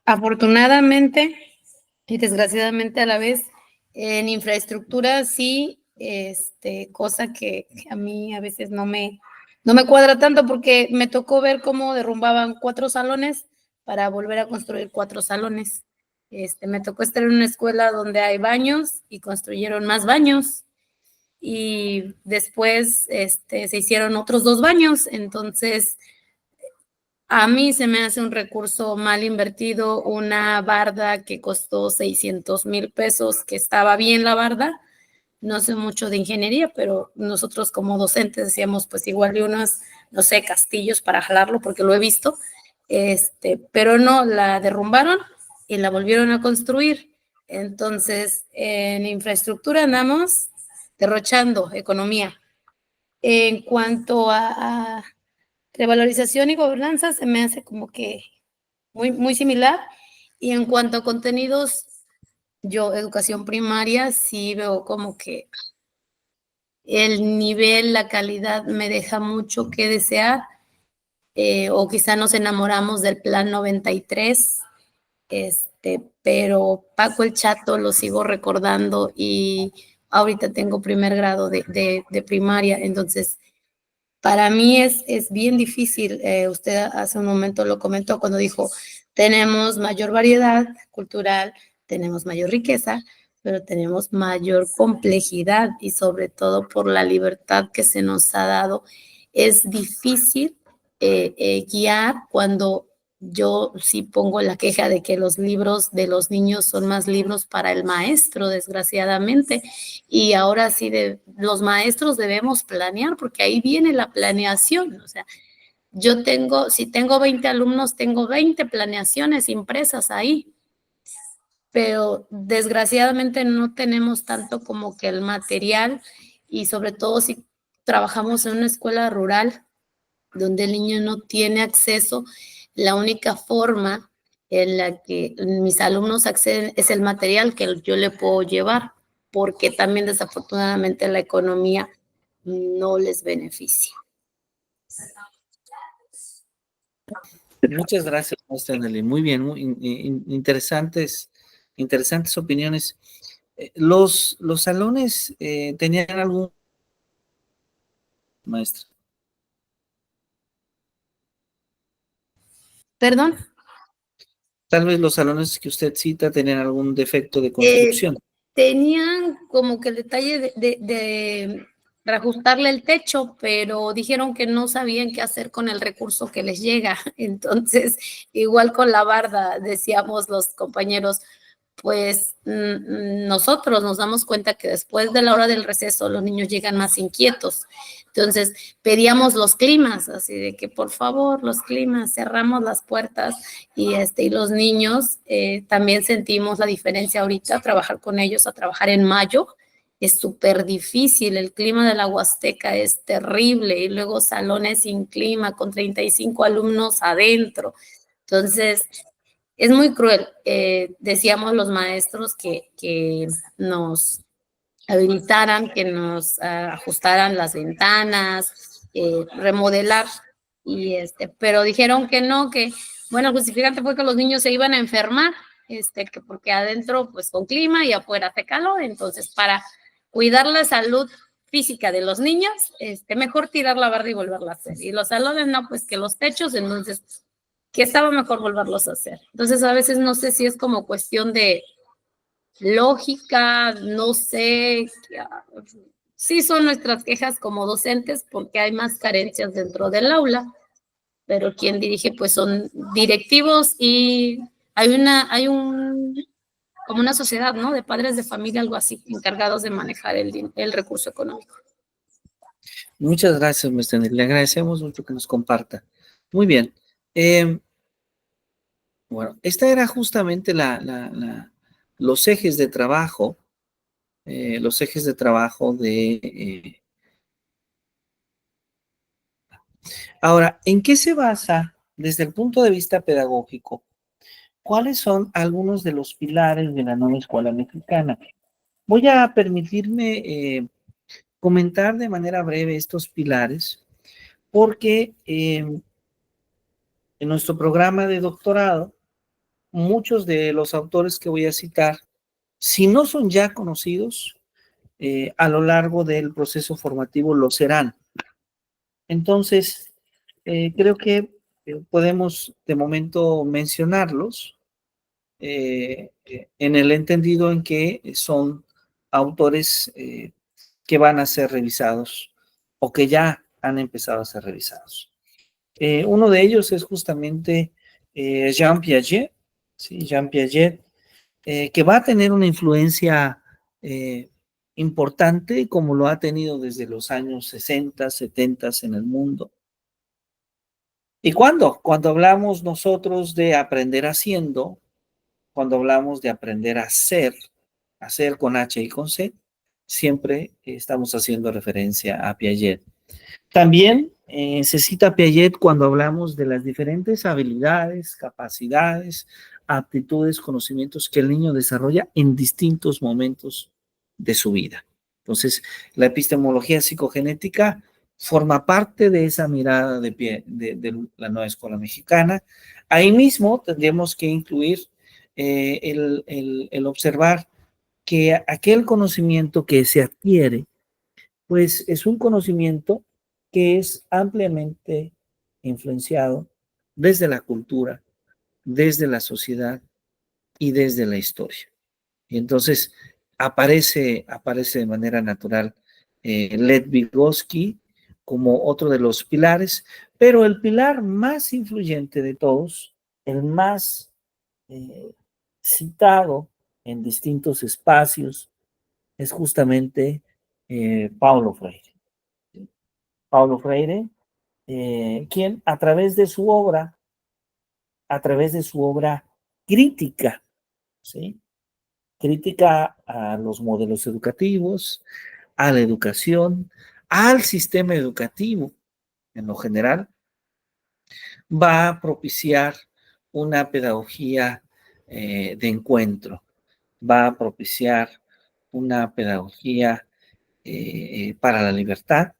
Afortunadamente y desgraciadamente a la vez, en infraestructura sí, cosa que a mí a veces no me cuadra tanto porque me tocó ver cómo derrumbaban 4 salones para volver a construir 4 salones. Me tocó estar en una escuela donde hay baños y construyeron más baños y después se hicieron otros 2 baños, entonces a mí se me hace un recurso mal invertido, una barda que costó 600,000 pesos, que estaba bien la barda. No sé mucho de ingeniería, pero nosotros como docentes decíamos, pues igual de unos, no sé, castillos para jalarlo, porque lo he visto. Pero no, la derrumbaron y la volvieron a construir. Entonces, en infraestructura andamos derrochando economía. En cuanto a revalorización y gobernanza, se me hace como que muy similar. Y en cuanto a contenidos, yo, educación primaria, sí veo como que el nivel, la calidad me deja mucho que desear, o quizá nos enamoramos del plan 93, pero Paco el Chato lo sigo recordando y ahorita tengo primer grado de primaria, entonces para mí es bien difícil. Usted hace un momento lo comentó cuando dijo, tenemos mayor variedad cultural, tenemos mayor riqueza, pero tenemos mayor complejidad y sobre todo por la libertad que se nos ha dado. Es difícil guiar cuando yo sí pongo la queja de que los libros de los niños son más libros para el maestro, desgraciadamente. Y ahora sí, los maestros debemos planear, porque ahí viene la planeación. O sea, si tengo 20 alumnos, tengo 20 planeaciones impresas ahí, pero desgraciadamente no tenemos tanto como que el material, y sobre todo si trabajamos en una escuela rural donde el niño no tiene acceso, la única forma en la que mis alumnos acceden es el material que yo le puedo llevar, porque también desafortunadamente la economía no les beneficia. Muchas gracias, maestra Nelly. Muy bien, muy interesantes opiniones. Los salones tenían algún maestra. ¿Perdón? Tal vez los salones que usted cita tenían algún defecto de construcción. Tenían como que el detalle de reajustarle el techo, pero dijeron que no sabían qué hacer con el recurso que les llega. Entonces, igual con la barda, decíamos los compañeros, pues nosotros nos damos cuenta que después de la hora del receso los niños llegan más inquietos. Entonces pedíamos los climas, así de que por favor los climas, cerramos las puertas y los niños también sentimos la diferencia ahorita, trabajar con ellos a trabajar en mayo. Es súper difícil, el clima de la Huasteca es terrible y luego salones sin clima con 35 alumnos adentro. Entonces, es muy cruel. Decíamos los maestros que nos habilitaran, que nos ajustaran las ventanas, remodelar, pero dijeron que no, que, bueno, el justificante fue que los niños se iban a enfermar, que porque adentro, pues con clima y afuera hace calor, entonces para cuidar la salud física de los niños, mejor tirar la barra y volverla a hacer. Y los salones, no, pues que los techos, entonces, que estaba mejor volverlos a hacer. Entonces, a veces no sé si es como cuestión de lógica, no sé, sí son nuestras quejas como docentes porque hay más carencias dentro del aula, pero quien dirige pues son directivos y como una sociedad, ¿no? De padres de familia, algo así, encargados de manejar el recurso económico. Muchas gracias, maestra. Le agradecemos mucho que nos comparta. Muy bien. Bueno, esta era justamente los ejes de trabajo, de... Ahora, ¿en qué se basa desde el punto de vista pedagógico? ¿Cuáles son algunos de los pilares de la nueva escuela mexicana? Voy a permitirme comentar de manera breve estos pilares, porque en nuestro programa de doctorado, muchos de los autores que voy a citar, si no son ya conocidos, a lo largo del proceso formativo lo serán. Entonces, creo que podemos de momento mencionarlos en el entendido en que son autores que van a ser revisados o que ya han empezado a ser revisados. Uno de ellos es justamente Jean Piaget, ¿sí? Jean Piaget, que va a tener una influencia importante como lo ha tenido desde los años 60, 70 en el mundo. ¿Y cuándo? Cuando hablamos nosotros de aprender haciendo, cuando hablamos de aprender a hacer con H y con C, siempre estamos haciendo referencia a Piaget. También se cita Piaget cuando hablamos de las diferentes habilidades, capacidades, aptitudes, conocimientos que el niño desarrolla en distintos momentos de su vida. Entonces, la epistemología psicogenética forma parte de esa mirada de la nueva escuela mexicana. Ahí mismo tendríamos que incluir el observar que aquel conocimiento que se adquiere, pues es un conocimiento que es ampliamente influenciado desde la cultura, desde la sociedad y desde la historia. Y entonces aparece de manera natural Lev Vygotsky como otro de los pilares, pero el pilar más influyente de todos, el más citado en distintos espacios, es justamente Paulo Freire. Paulo Freire, quien a través de su obra crítica, ¿sí? Crítica a los modelos educativos, a la educación, al sistema educativo en lo general, va a propiciar una pedagogía de encuentro, va a propiciar una pedagogía para la libertad.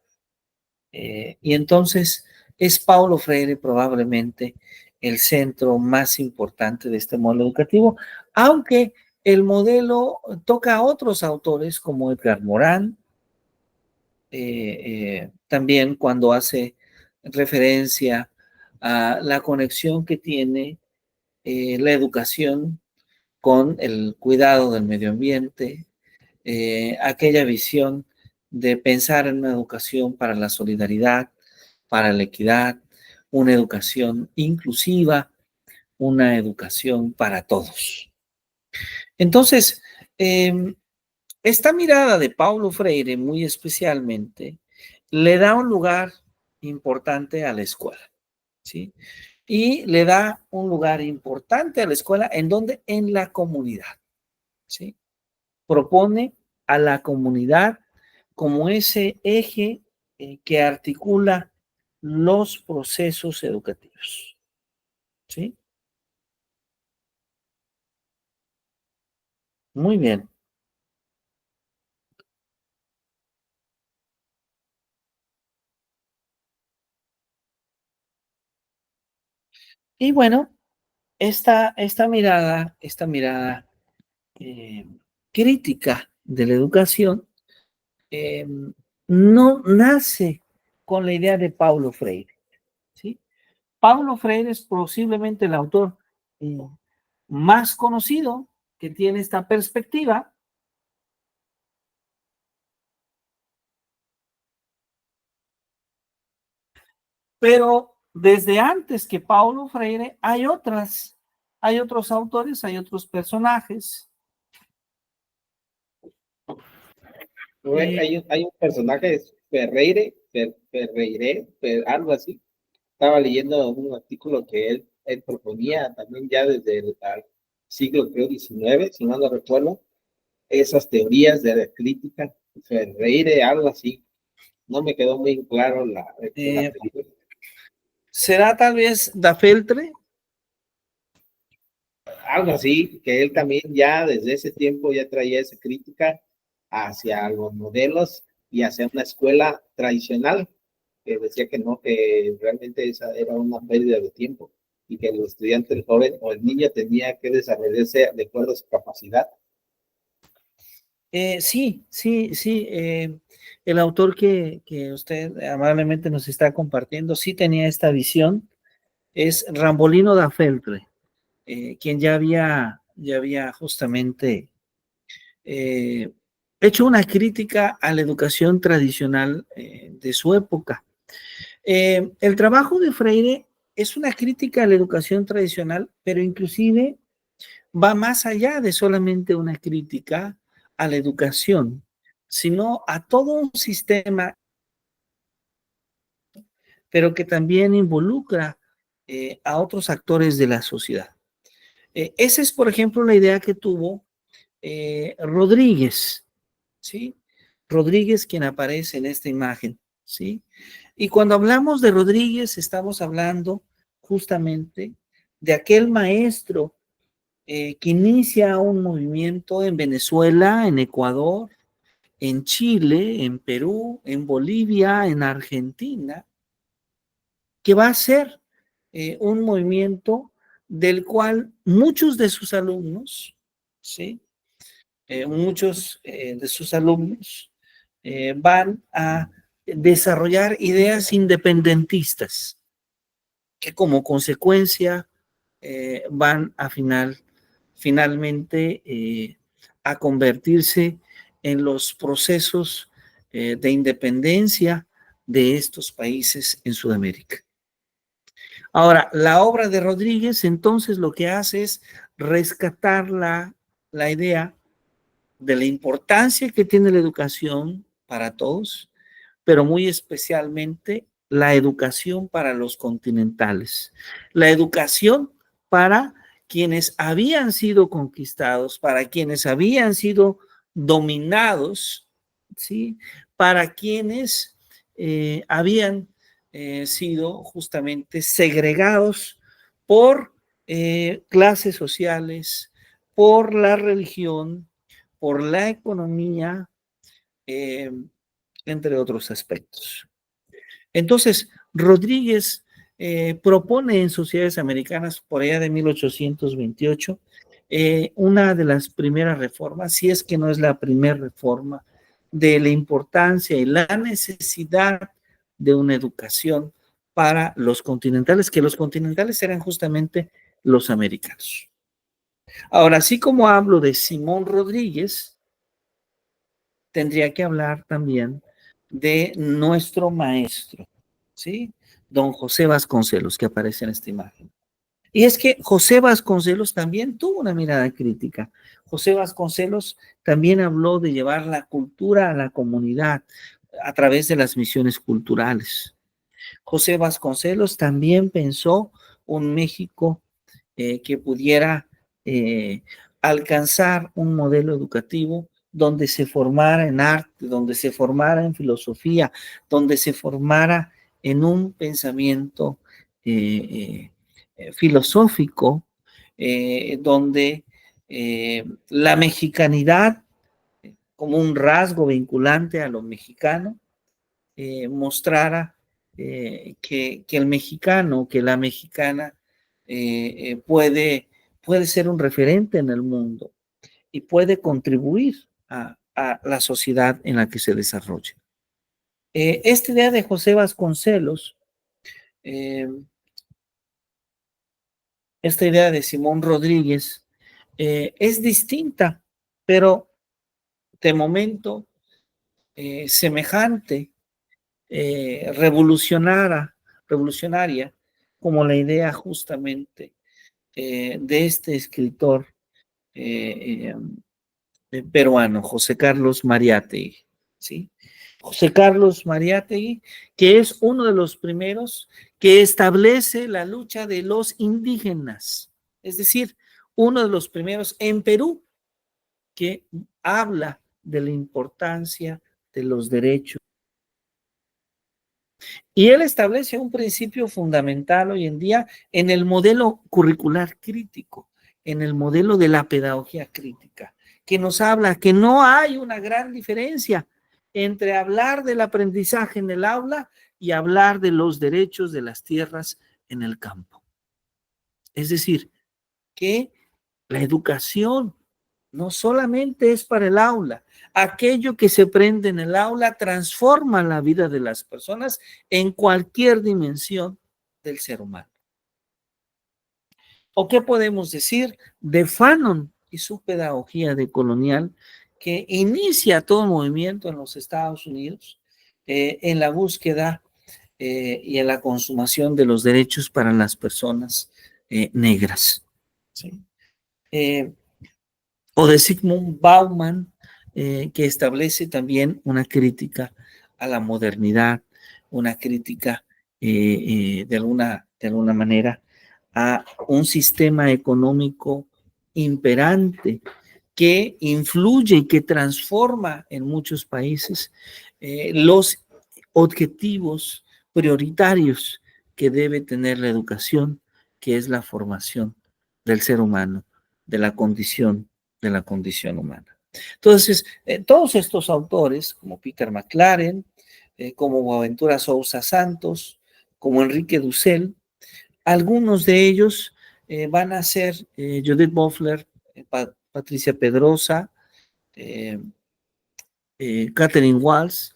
Y entonces es Paulo Freire probablemente el centro más importante de este modelo educativo, aunque el modelo toca a otros autores como Edgar Morin, también cuando hace referencia a la conexión que tiene la educación con el cuidado del medio ambiente, aquella visión de pensar en una educación para la solidaridad, para la equidad, una educación inclusiva, una educación para todos. Entonces, esta mirada de Paulo Freire, muy especialmente, le da un lugar importante a la escuela, ¿sí? Y le da un lugar importante a la escuela, ¿en dónde? En la comunidad, ¿sí? Propone a la comunidad como ese eje que articula los procesos educativos, ¿sí? Muy bien. Y bueno, esta mirada eh, crítica de la educación no nace con la idea de Paulo Freire, ¿sí? Paulo Freire es posiblemente el autor más conocido que tiene esta perspectiva, pero desde antes que Paulo Freire hay otros autores, hay otros personajes. Hay un personaje, Ferreire, algo así. Estaba leyendo un artículo que él proponía también ya desde el siglo, creo, XIX, si no lo recuerdo, esas teorías de la crítica, Ferreire, algo así. No me quedó muy claro la ¿Será tal vez Da Feltre? algo así, que él también ya desde ese tiempo ya traía esa crítica hacia los modelos y hacia una escuela tradicional, que decía que no, que realmente esa era una pérdida de tiempo y que el estudiante, el joven o el niño tenía que desarrollarse de acuerdo a su capacidad. Sí. El autor que usted amablemente nos está compartiendo sí tenía esta visión, es Rambolino da Feltre, quien ya había justamente hecho una crítica a la educación tradicional de su época. El trabajo de Freire es una crítica a la educación tradicional, pero inclusive va más allá de solamente una crítica a la educación, sino a todo un sistema, pero que también involucra a otros actores de la sociedad. Esa es, por ejemplo, la idea que tuvo Rodríguez, ¿sí? Rodríguez, quien aparece en esta imagen, ¿sí? Y cuando hablamos de Rodríguez, estamos hablando justamente de aquel maestro que inicia un movimiento en Venezuela, en Ecuador, en Chile, en Perú, en Bolivia, en Argentina, que va a ser un movimiento del cual muchos de sus alumnos, ¿sí? Muchos de sus alumnos van a desarrollar ideas independentistas que como consecuencia van a finalmente a convertirse en los procesos de independencia de estos países en Sudamérica. Ahora, la obra de Rodríguez entonces lo que hace es rescatar la idea de la importancia que tiene la educación para todos, pero muy especialmente la educación para los continentales, la educación para quienes habían sido conquistados, para quienes habían sido dominados, ¿sí? Para quienes habían sido justamente segregados por clases sociales, por la religión, por la economía, eh, entre otros aspectos. Entonces, Rodríguez propone en Sociedades Americanas, por allá de 1828, una de las primeras reformas, si es que no es la primera reforma, de la importancia y la necesidad de una educación para los continentales, que los continentales eran justamente los americanos. Ahora, así como hablo de Simón Rodríguez, tendría que hablar también de nuestro maestro, ¿sí? Don José Vasconcelos, que aparece en esta imagen. Y es que José Vasconcelos también tuvo una mirada crítica. José Vasconcelos también habló de llevar la cultura a la comunidad a través de las misiones culturales. José Vasconcelos también pensó un México que pudiera alcanzar un modelo educativo donde se formara en arte, donde se formara en filosofía, donde se formara en un pensamiento filosófico, donde la mexicanidad como un rasgo vinculante a lo mexicano mostrara que el mexicano, que la mexicana puede ser un referente en el mundo y puede contribuir a la sociedad en la que se desarrolla. Esta idea de José Vasconcelos, esta idea de Simón Rodríguez, es distinta, pero de momento semejante, revolucionaria, como la idea justamente de este escritor peruano, José Carlos Mariátegui, ¿sí? José Carlos Mariátegui, que es uno de los primeros que establece la lucha de los indígenas, es decir, uno de los primeros en Perú que habla de la importancia de los derechos. Y él establece un principio fundamental hoy en día en el modelo curricular crítico, en el modelo de la pedagogía crítica, que nos habla que no hay una gran diferencia entre hablar del aprendizaje en el aula y hablar de los derechos de las tierras en el campo. Es decir, que la educación no solamente es para el aula. Aquello que se aprende en el aula transforma la vida de las personas en cualquier dimensión del ser humano. ¿O qué podemos decir de Fanon y su pedagogía decolonial que inicia todo movimiento en los Estados Unidos en la búsqueda y en la consumación de los derechos para las personas negras? ¿Sí? O de Zygmunt Bauman, que establece también una crítica a la modernidad, una crítica de alguna manera a un sistema económico imperante que influye y que transforma en muchos países los objetivos prioritarios que debe tener la educación, que es la formación del ser humano, de la condición humana. Entonces, todos estos autores, como Peter McLaren, como Boaventura Sousa Santos, como Enrique Dussel, algunos de ellos van a ser Judith Butler, Patricia Pedrosa, Catherine Walsh,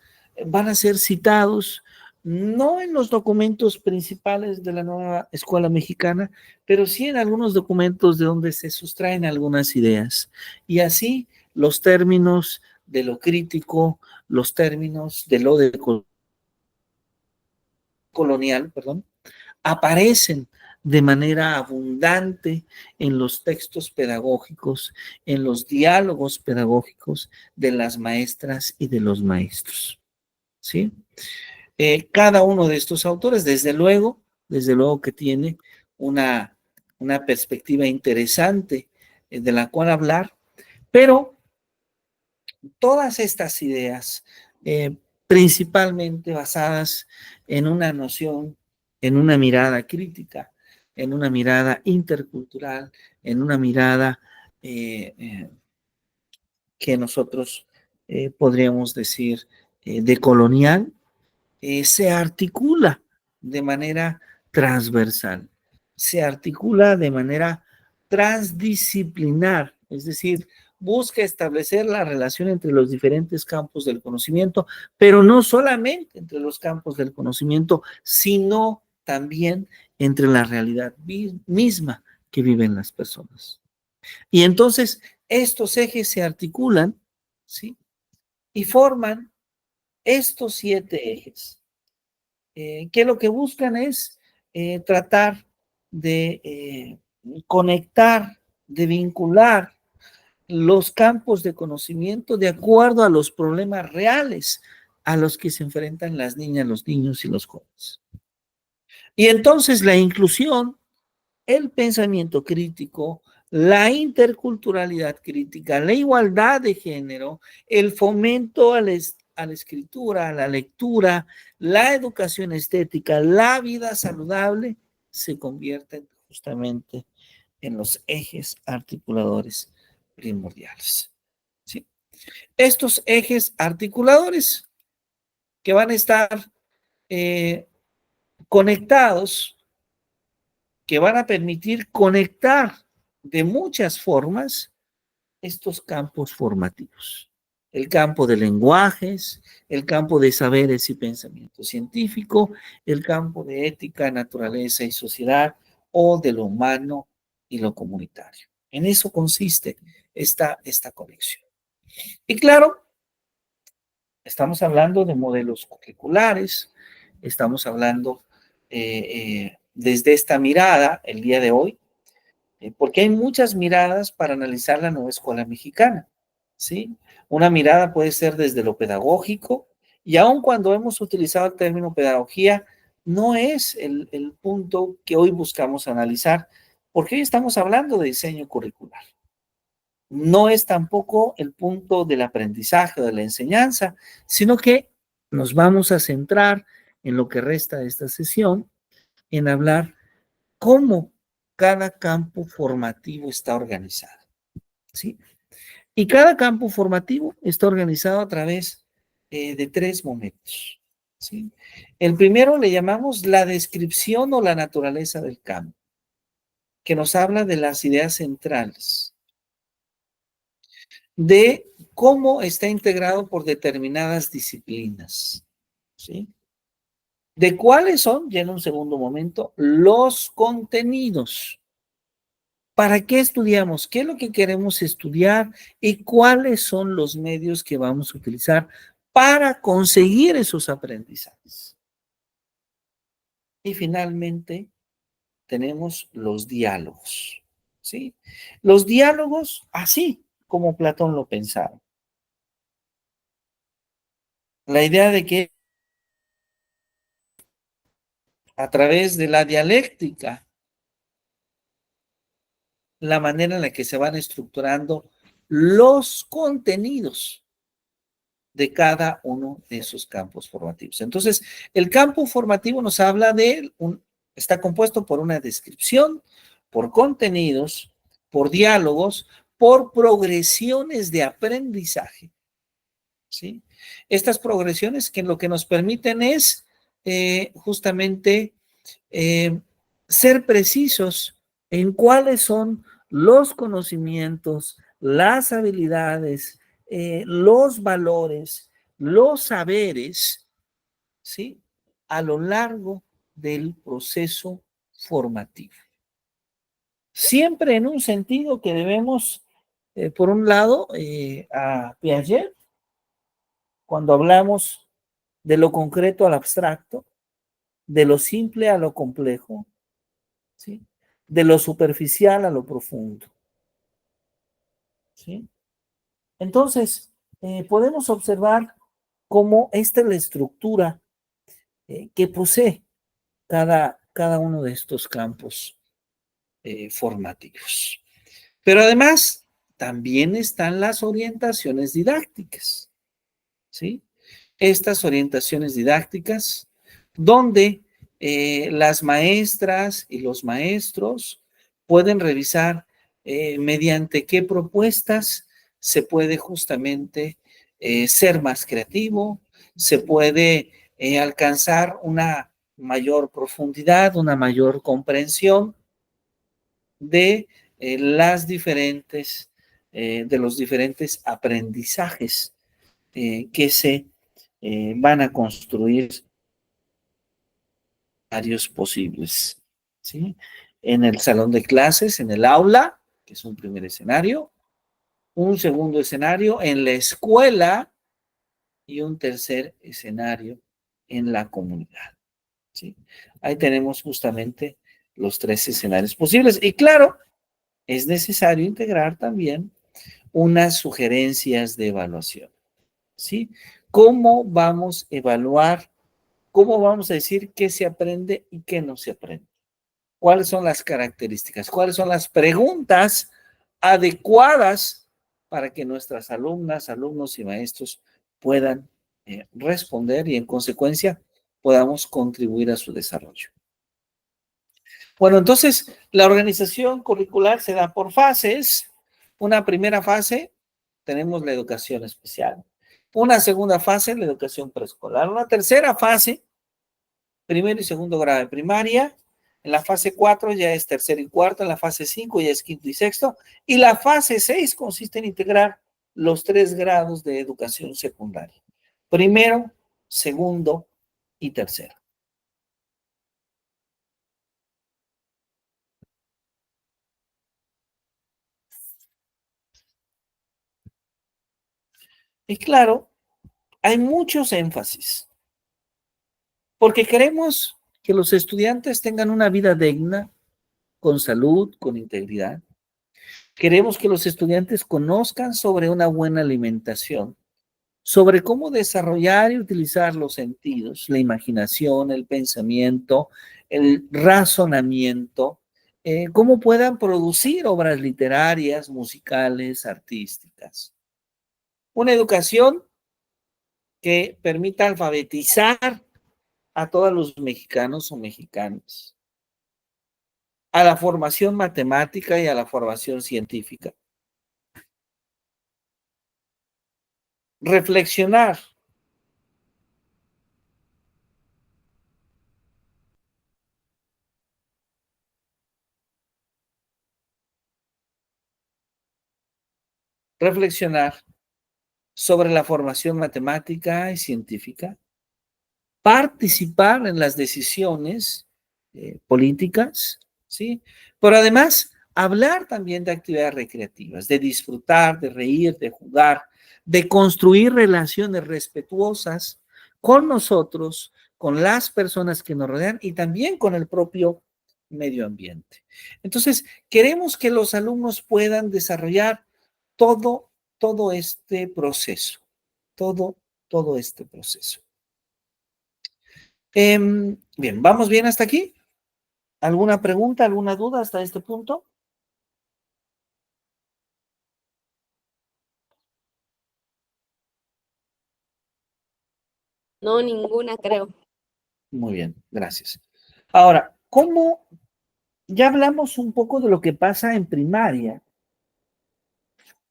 van a ser citados no en los documentos principales de la nueva escuela mexicana, pero sí en algunos documentos de donde se sustraen algunas ideas. Y así los términos de lo crítico, los términos de lo colonial, perdón, aparecen de manera abundante en los textos pedagógicos, en los diálogos pedagógicos de las maestras y de los maestros, ¿sí? Cada uno de estos autores, desde luego que tiene una perspectiva interesante de la cual hablar, pero todas estas ideas, principalmente basadas en una noción, en una mirada crítica, en una mirada intercultural, en una mirada que nosotros podríamos decir decolonial, se articula de manera transversal, se articula de manera transdisciplinar, es decir, busca establecer la relación entre los diferentes campos del conocimiento, pero no solamente entre los campos del conocimiento, sino también entre la realidad misma que viven las personas. Y entonces estos ejes se articulan, ¿sí? Y forman estos 7 ejes, que lo que buscan es tratar de conectar, de vincular los campos de conocimiento de acuerdo a los problemas reales a los que se enfrentan las niñas, los niños y los jóvenes. Y entonces la inclusión, el pensamiento crítico, la interculturalidad crítica, la igualdad de género, el fomento a la escritura, a la lectura, la educación estética, la vida saludable, se convierten justamente en los ejes articuladores primordiales. ¿Sí? Estos ejes articuladores que van a estar conectados, que van a permitir conectar de muchas formas estos campos formativos. el campo de lenguajes, el campo de saberes y pensamiento científico, el campo de ética, naturaleza y sociedad, o de lo humano y lo comunitario. En eso consiste esta conexión. Y claro, estamos hablando de modelos curriculares, estamos hablando desde esta mirada el día de hoy, porque hay muchas miradas para analizar la nueva escuela mexicana, ¿sí? Una mirada puede ser desde lo pedagógico, y aun cuando hemos utilizado el término pedagogía, no es el punto que hoy buscamos analizar, porque hoy estamos hablando de diseño curricular. No es tampoco el punto del aprendizaje o de la enseñanza, sino que nos vamos a centrar en lo que resta de esta sesión, en hablar cómo cada campo formativo está organizado, ¿sí? Y cada campo formativo está organizado a través de 3 momentos, ¿sí? El primero le llamamos la descripción o la naturaleza del campo, que nos habla de las ideas centrales, de cómo está integrado por determinadas disciplinas, ¿sí? De cuáles son, ya en un segundo momento, los contenidos. ¿Para qué estudiamos? ¿Qué es lo que queremos estudiar? ¿Y cuáles son los medios que vamos a utilizar para conseguir esos aprendizajes? Y finalmente, tenemos los diálogos, ¿sí? Los diálogos, así como Platón lo pensaba. La idea de que a través de la dialéctica, la manera en la que se van estructurando los contenidos de cada uno de esos campos formativos. Entonces, el campo formativo nos habla de, está compuesto por una descripción, por contenidos, por diálogos, por progresiones de aprendizaje, ¿sí? Estas progresiones que lo que nos permiten es justamente ser precisos en cuáles son los conocimientos, las habilidades, los valores, los saberes, ¿sí? A lo largo del proceso formativo. Siempre en un sentido que debemos, por un lado, a Piaget, cuando hablamos de lo concreto al abstracto, de lo simple a lo complejo, ¿sí? De lo superficial a lo profundo, ¿sí? Entonces, podemos observar cómo esta es la estructura que posee cada uno de estos campos formativos. Pero además, también están las orientaciones didácticas, ¿sí? Estas orientaciones didácticas, donde las maestras y los maestros pueden revisar mediante qué propuestas se puede justamente ser más creativo, se puede alcanzar una mayor profundidad, una mayor comprensión de los diferentes aprendizajes que se van a construir varios posibles, ¿sí? En el salón de clases, en el aula, que es un primer escenario, un segundo escenario en la escuela y un tercer escenario en la comunidad, ¿sí? Ahí tenemos justamente los 3 escenarios posibles. Y claro, es necesario integrar también unas sugerencias de evaluación, ¿sí? ¿Cómo vamos a evaluar? ¿Cómo vamos a decir qué se aprende y qué no se aprende? ¿Cuáles son las características? ¿Cuáles son las preguntas adecuadas para que nuestras alumnas, alumnos y maestros puedan responder y en consecuencia podamos contribuir a su desarrollo? Bueno, entonces la organización curricular se da por fases. Una primera fase, tenemos la educación especial. Una segunda fase, la educación preescolar. Una tercera fase, primero y segundo grado de primaria. En la fase 4 ya es tercero y cuarto. En la fase 5 ya es quinto y sexto. Y la fase 6 consiste en integrar los 3 grados de educación secundaria. Primero, segundo y tercero. Y claro, hay muchos énfasis, porque queremos que los estudiantes tengan una vida digna, con salud, con integridad. Queremos que los estudiantes conozcan sobre una buena alimentación, sobre cómo desarrollar y utilizar los sentidos, la imaginación, el pensamiento, el razonamiento, cómo puedan producir obras literarias, musicales, artísticas. Una educación que permita alfabetizar a todos los mexicanos o mexicanas, a la formación matemática y a la formación científica. Reflexionar. Reflexionar sobre la formación matemática y científica, participar en las decisiones políticas, ¿sí? Pero además, hablar también de actividades recreativas, de disfrutar, de reír, de jugar, de construir relaciones respetuosas con nosotros, con las personas que nos rodean y también con el propio medio ambiente. Entonces, queremos que los alumnos puedan desarrollar todo este proceso, todo este proceso. Bien, ¿vamos bien hasta aquí? ¿Alguna pregunta, alguna duda hasta este punto? No, ninguna, creo. Muy bien, gracias. Ahora, ¿cómo? Ya hablamos un poco de lo que pasa en primaria,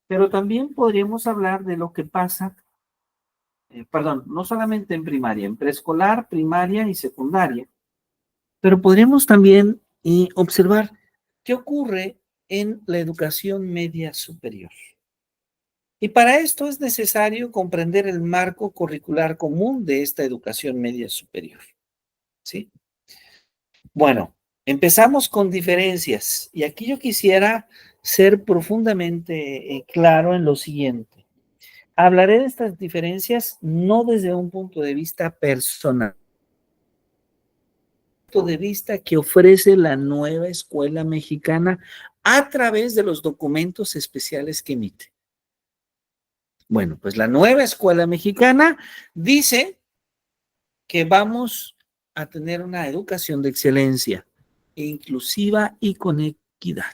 pero también podríamos hablar de lo que pasa, perdón, no solamente en primaria, en preescolar, primaria y secundaria, pero podríamos también observar qué ocurre en la educación media superior. Y para esto es necesario comprender el marco curricular común de esta educación media superior. ¿Sí? Bueno, empezamos con diferencias. Y aquí yo quisiera ser profundamente claro en lo siguiente. Hablaré de estas diferencias no desde un punto de vista personal, punto de vista que ofrece la nueva escuela mexicana a través de los documentos especiales que emite. Bueno, pues la nueva escuela mexicana dice que vamos a tener una educación de excelencia, inclusiva y con equidad.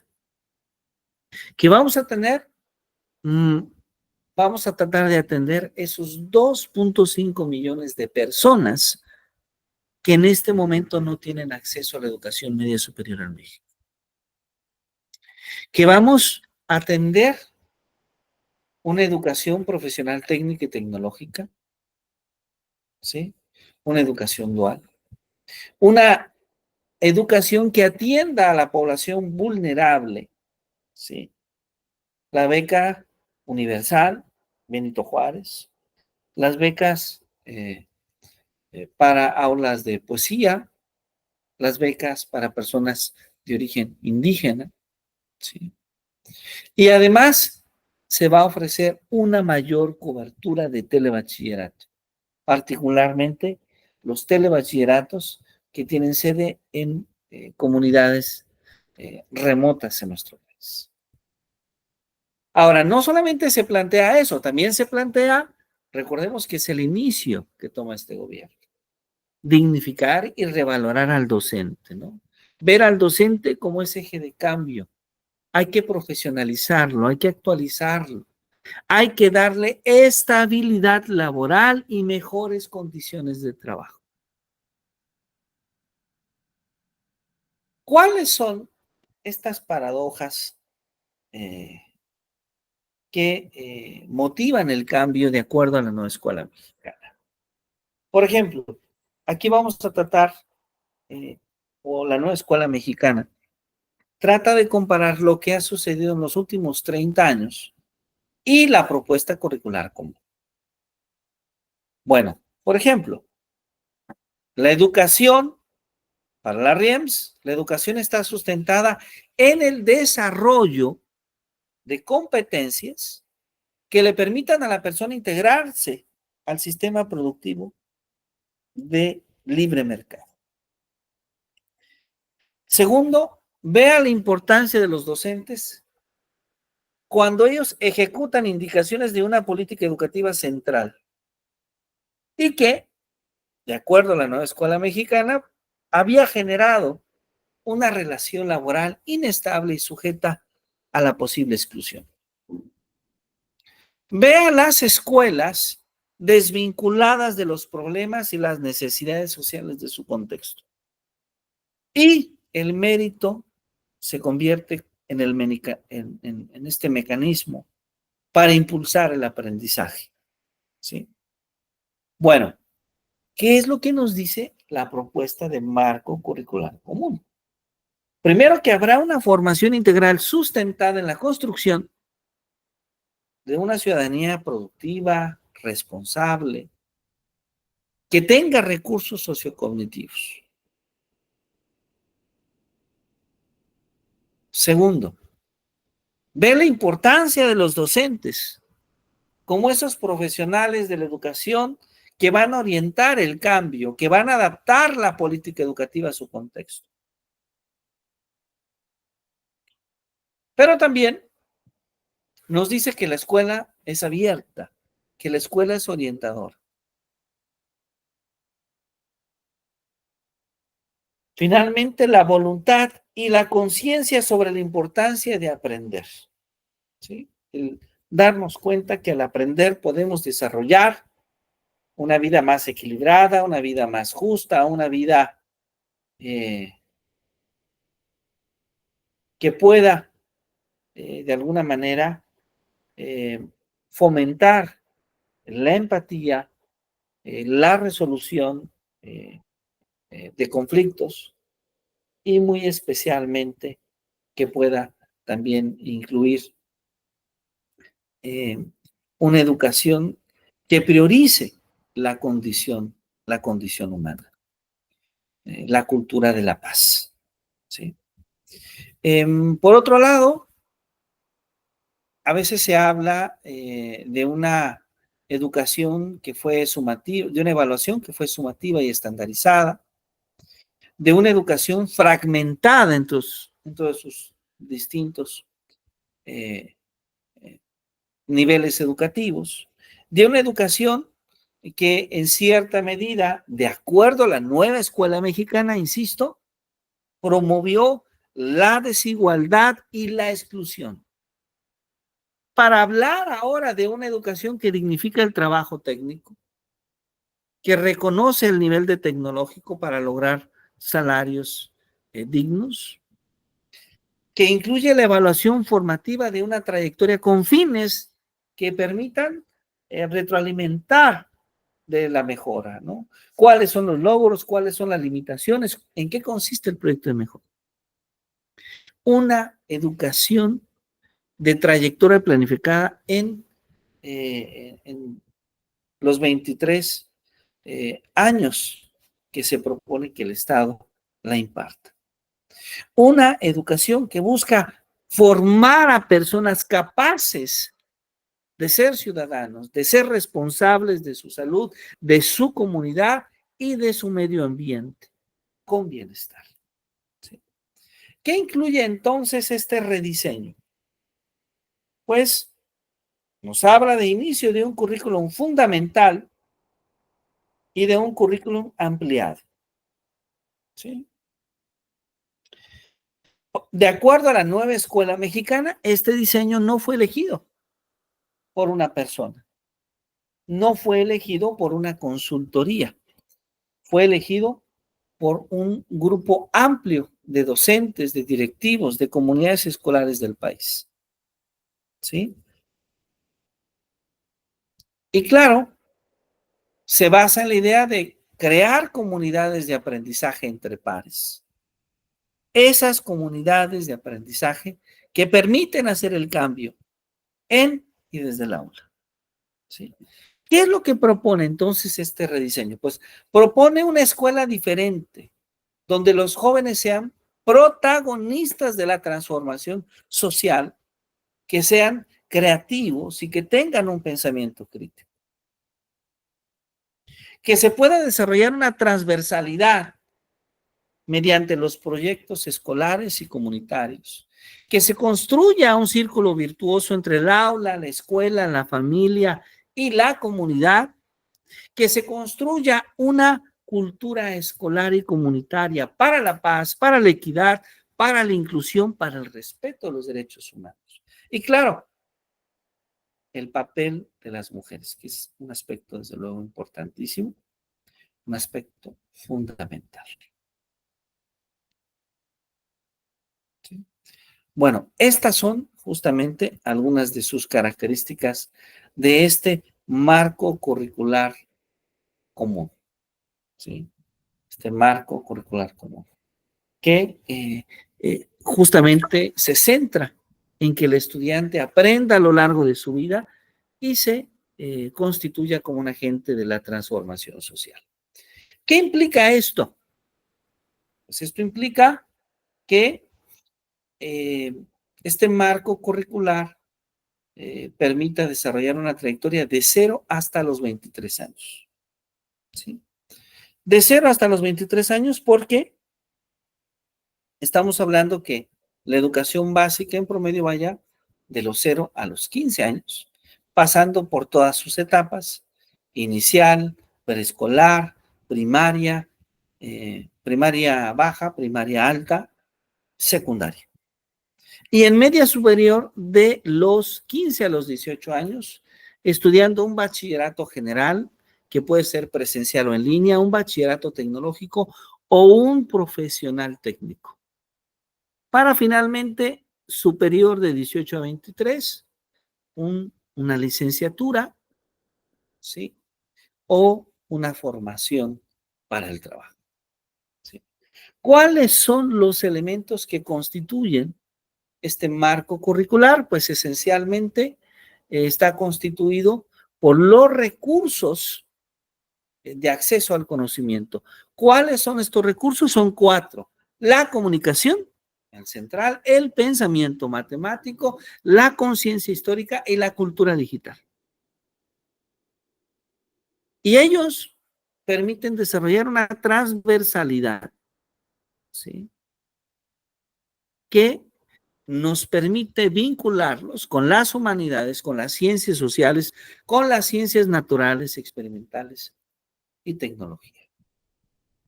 Que vamos a tener, vamos a tratar de atender esos 2.5 millones de personas que en este momento no tienen acceso a la educación media superior en México. Que vamos a atender una educación profesional técnica y tecnológica, ¿sí? Una educación dual. Una educación que atienda a la población vulnerable, ¿sí? La beca universal, Benito Juárez, las becas para aulas de poesía, las becas para personas de origen indígena, ¿sí? Y además se va a ofrecer una mayor cobertura de telebachillerato, particularmente los telebachilleratos que tienen sede en comunidades remotas en nuestro país. Ahora, no solamente se plantea eso, también se plantea, recordemos que es el inicio que toma este gobierno, dignificar y revalorar al docente, ¿no? Ver al docente como ese eje de cambio. Hay que profesionalizarlo, hay que actualizarlo, hay que darle estabilidad laboral y mejores condiciones de trabajo. ¿Cuáles son estas paradojas que motivan el cambio de acuerdo a la nueva escuela mexicana? Por ejemplo, aquí vamos a tratar, o la nueva escuela mexicana, trata de comparar lo que ha sucedido en los últimos 30 años y la propuesta curricular común. Bueno, por ejemplo, la educación para la RIEMS, la educación está sustentada en el desarrollo de competencias que le permitan a la persona integrarse al sistema productivo de libre mercado. Segundo, vea la importancia de los docentes cuando ellos ejecutan indicaciones de una política educativa central y que, de acuerdo a la nueva escuela mexicana, había generado una relación laboral inestable y sujeta a la posible exclusión. Vea las escuelas desvinculadas de los problemas y las necesidades sociales de su contexto. Y el mérito se convierte en este mecanismo para impulsar el aprendizaje. ¿Sí? Bueno, ¿qué es lo que nos dice la propuesta de marco curricular común? Primero, que habrá una formación integral sustentada en la construcción de una ciudadanía productiva, responsable, que tenga recursos sociocognitivos. Segundo, ve la importancia de los docentes como esos profesionales de la educación que van a orientar el cambio, que van a adaptar la política educativa a su contexto. Pero también nos dice que la escuela es abierta, que la escuela es orientadora. Finalmente, la voluntad y la conciencia sobre la importancia de aprender. ¿Sí? El darnos cuenta que al aprender podemos desarrollar una vida más equilibrada, una vida más justa, una vida que pueda, de alguna manera, fomentar la empatía, la resolución de conflictos y muy especialmente que pueda también incluir una educación que priorice la condición humana, la cultura de la paz. ¿Sí? Por otro lado, a veces se habla de una educación que fue sumativa, de una evaluación que fue sumativa y estandarizada, de una educación fragmentada en todos sus distintos niveles educativos, de una educación que en cierta medida, de acuerdo a la nueva escuela mexicana, insisto, promovió la desigualdad y la exclusión. Para hablar ahora de una educación que dignifica el trabajo técnico, que reconoce el nivel de tecnológico para lograr salarios dignos, que incluye la evaluación formativa de una trayectoria con fines que permitan retroalimentar de la mejora, ¿no? ¿Cuáles son los logros? ¿Cuáles son las limitaciones? ¿En qué consiste el proyecto de mejora? Una educación de trayectoria planificada en los 23 años que se propone que el Estado la imparta. Una educación que busca formar a personas capaces de ser ciudadanos, de ser responsables de su salud, de su comunidad y de su medio ambiente, con bienestar. ¿Sí? ¿Qué incluye entonces este rediseño? Pues nos habla de inicio de un currículum fundamental y de un currículum ampliado. ¿Sí? De acuerdo a la nueva escuela mexicana, este diseño no fue elegido por una persona, no fue elegido por una consultoría, fue elegido por un grupo amplio de docentes, de directivos, de comunidades escolares del país. ¿Sí? Y claro, se basa en la idea de crear comunidades de aprendizaje entre pares. Esas comunidades de aprendizaje que permiten hacer el cambio en y desde el aula. ¿Sí? ¿Qué es lo que propone entonces este rediseño? Pues propone una escuela diferente, donde los jóvenes sean protagonistas de la transformación social, que sean creativos y que tengan un pensamiento crítico. Que se pueda desarrollar una transversalidad mediante los proyectos escolares y comunitarios. Que se construya un círculo virtuoso entre el aula, la escuela, la familia y la comunidad. Que se construya una cultura escolar y comunitaria para la paz, para la equidad, para la inclusión, para el respeto de los derechos humanos. Y claro, el papel de las mujeres, que es un aspecto desde luego importantísimo, un aspecto fundamental. ¿Sí? Bueno, estas son justamente algunas de sus características de este marco curricular común. ¿Sí? Este marco curricular común, que justamente se centra en que el estudiante aprenda a lo largo de su vida y se constituya como un agente de la transformación social. ¿Qué implica esto? Pues esto implica que este marco curricular permita desarrollar una trayectoria de 0 hasta los 23 años. ¿Sí? De 0 hasta los 23 años porque estamos hablando que la educación básica en promedio vaya de los 0 a los 15 años, pasando por todas sus etapas, inicial, preescolar, primaria, primaria baja, primaria alta, secundaria. Y en media superior de los 15 a los 18 años, estudiando un bachillerato general, que puede ser presencial o en línea, un bachillerato tecnológico o un profesional técnico. Para finalmente, superior de 18 a 23, una licenciatura, ¿sí? O una formación para el trabajo. ¿Sí? ¿Cuáles son los elementos que constituyen este marco curricular? Pues esencialmente está constituido por los recursos de acceso al conocimiento. ¿Cuáles son estos recursos? Son 4. La comunicación, el central, el pensamiento matemático, la conciencia histórica y la cultura digital. Y ellos permiten desarrollar una transversalidad, ¿sí? Que nos permite vincularlos con las humanidades, con las ciencias sociales, con las ciencias naturales, experimentales y tecnología.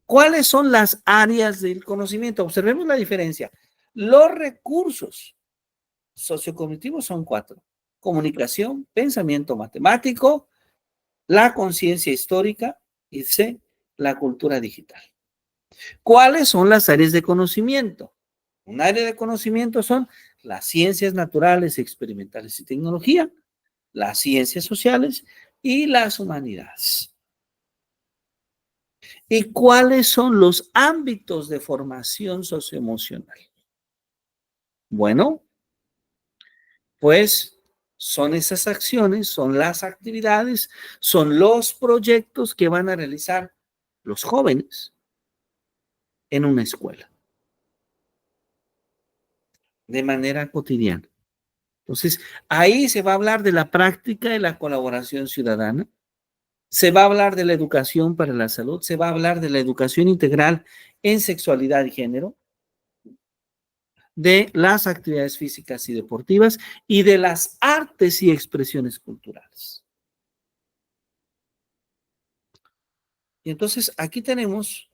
¿Cuáles son las áreas del conocimiento? Observemos la diferencia. Los recursos sociocognitivos son 4. Comunicación, pensamiento matemático, la conciencia histórica y C, la cultura digital. ¿Cuáles son las áreas de conocimiento? Un área de conocimiento son las ciencias naturales, experimentales y tecnología, las ciencias sociales y las humanidades. ¿Y cuáles son los ámbitos de formación socioemocional? Bueno, pues son esas acciones, son las actividades, son los proyectos que van a realizar los jóvenes en una escuela de manera cotidiana. Entonces, ahí se va a hablar de la práctica de la colaboración ciudadana, se va a hablar de la educación para la salud, se va a hablar de la educación integral en sexualidad y género, de las actividades físicas y deportivas y de las artes y expresiones culturales. Y entonces aquí tenemos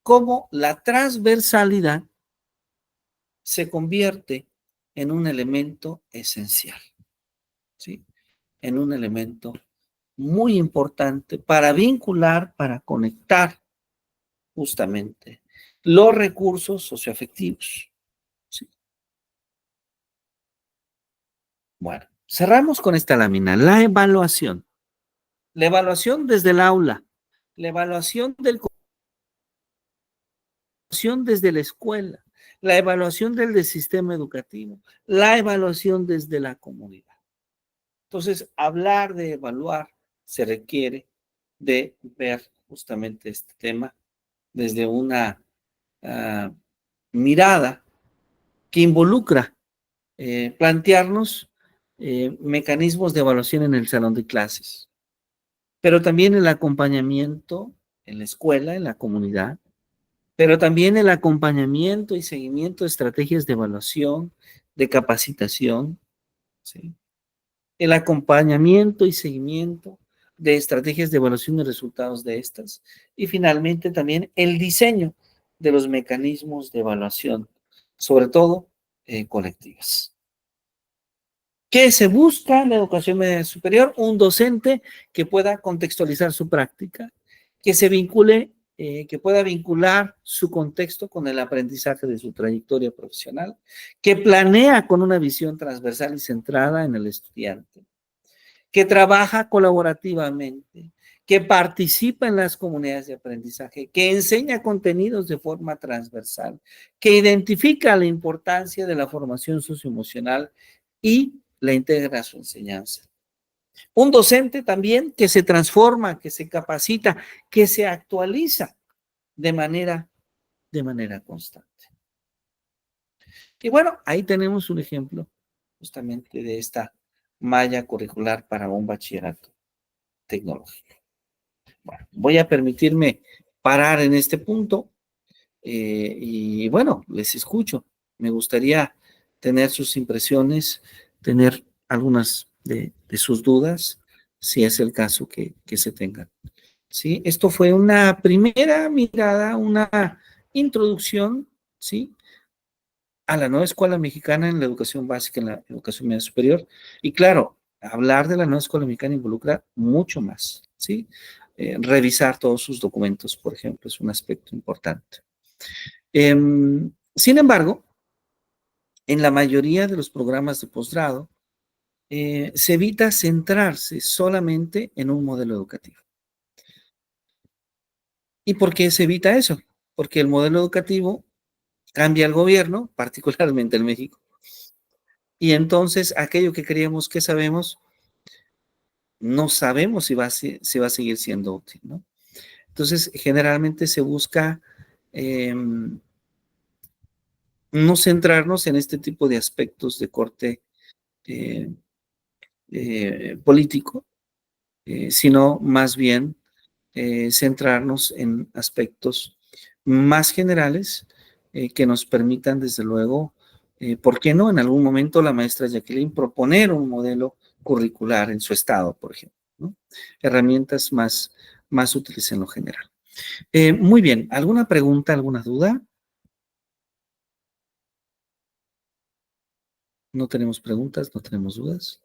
cómo la transversalidad se convierte en un elemento esencial, ¿sí? En un elemento muy importante para vincular, para conectar justamente los recursos socioafectivos. ¿Sí? Bueno, cerramos con esta lámina, la evaluación. La evaluación desde el aula, la evaluación desde la escuela, la evaluación del sistema educativo, la evaluación desde la comunidad. Entonces, hablar de evaluar se requiere de ver justamente este tema desde una mirada que involucra plantearnos mecanismos de evaluación en el salón de clases, pero también el acompañamiento en la escuela, en la comunidad, pero también el acompañamiento y seguimiento de estrategias de evaluación, de capacitación, ¿sí? El acompañamiento y seguimiento de estrategias de evaluación de resultados de estas, y finalmente también el diseño de los mecanismos de evaluación, sobre todo colectivas. ¿Qué se busca en la educación media superior? Un docente que pueda contextualizar su práctica, que se vincule, que pueda vincular su contexto con el aprendizaje de su trayectoria profesional, que planea con una visión transversal y centrada en el estudiante, que trabaja colaborativamente, que participa en las comunidades de aprendizaje, que enseña contenidos de forma transversal, que identifica la importancia de la formación socioemocional y la integra a su enseñanza. Un docente también que se transforma, que se capacita, que se actualiza de manera constante. Y bueno, ahí tenemos un ejemplo justamente de esta malla curricular para un bachillerato tecnológico. Bueno, voy a permitirme parar en este punto y bueno, les escucho. Me gustaría tener sus impresiones, tener algunas de sus dudas, si es el caso que se tengan. ¿Sí? Esto fue una primera mirada, una introducción, ¿sí?, a la nueva escuela mexicana en la educación básica, en la educación media superior. Y claro, hablar de la nueva escuela mexicana involucra mucho más, ¿sí? Revisar todos sus documentos, por ejemplo, es un aspecto importante. Sin embargo, en la mayoría de los programas de posgrado, se evita centrarse solamente en un modelo educativo. ¿Y por qué se evita eso? Porque el modelo educativo cambia el gobierno, particularmente en México, y entonces aquello que creíamos que sabemos, no sabemos si va a seguir siendo útil, ¿no? Entonces, generalmente se busca no centrarnos en este tipo de aspectos de corte político, sino más bien centrarnos en aspectos más generales que nos permitan, desde luego, ¿por qué no? En algún momento la maestra Jacqueline proponer un modelo curricular en su estado, por ejemplo, ¿no? Herramientas más útiles en lo general. Muy bien, ¿alguna pregunta, alguna duda? No tenemos preguntas, no tenemos dudas.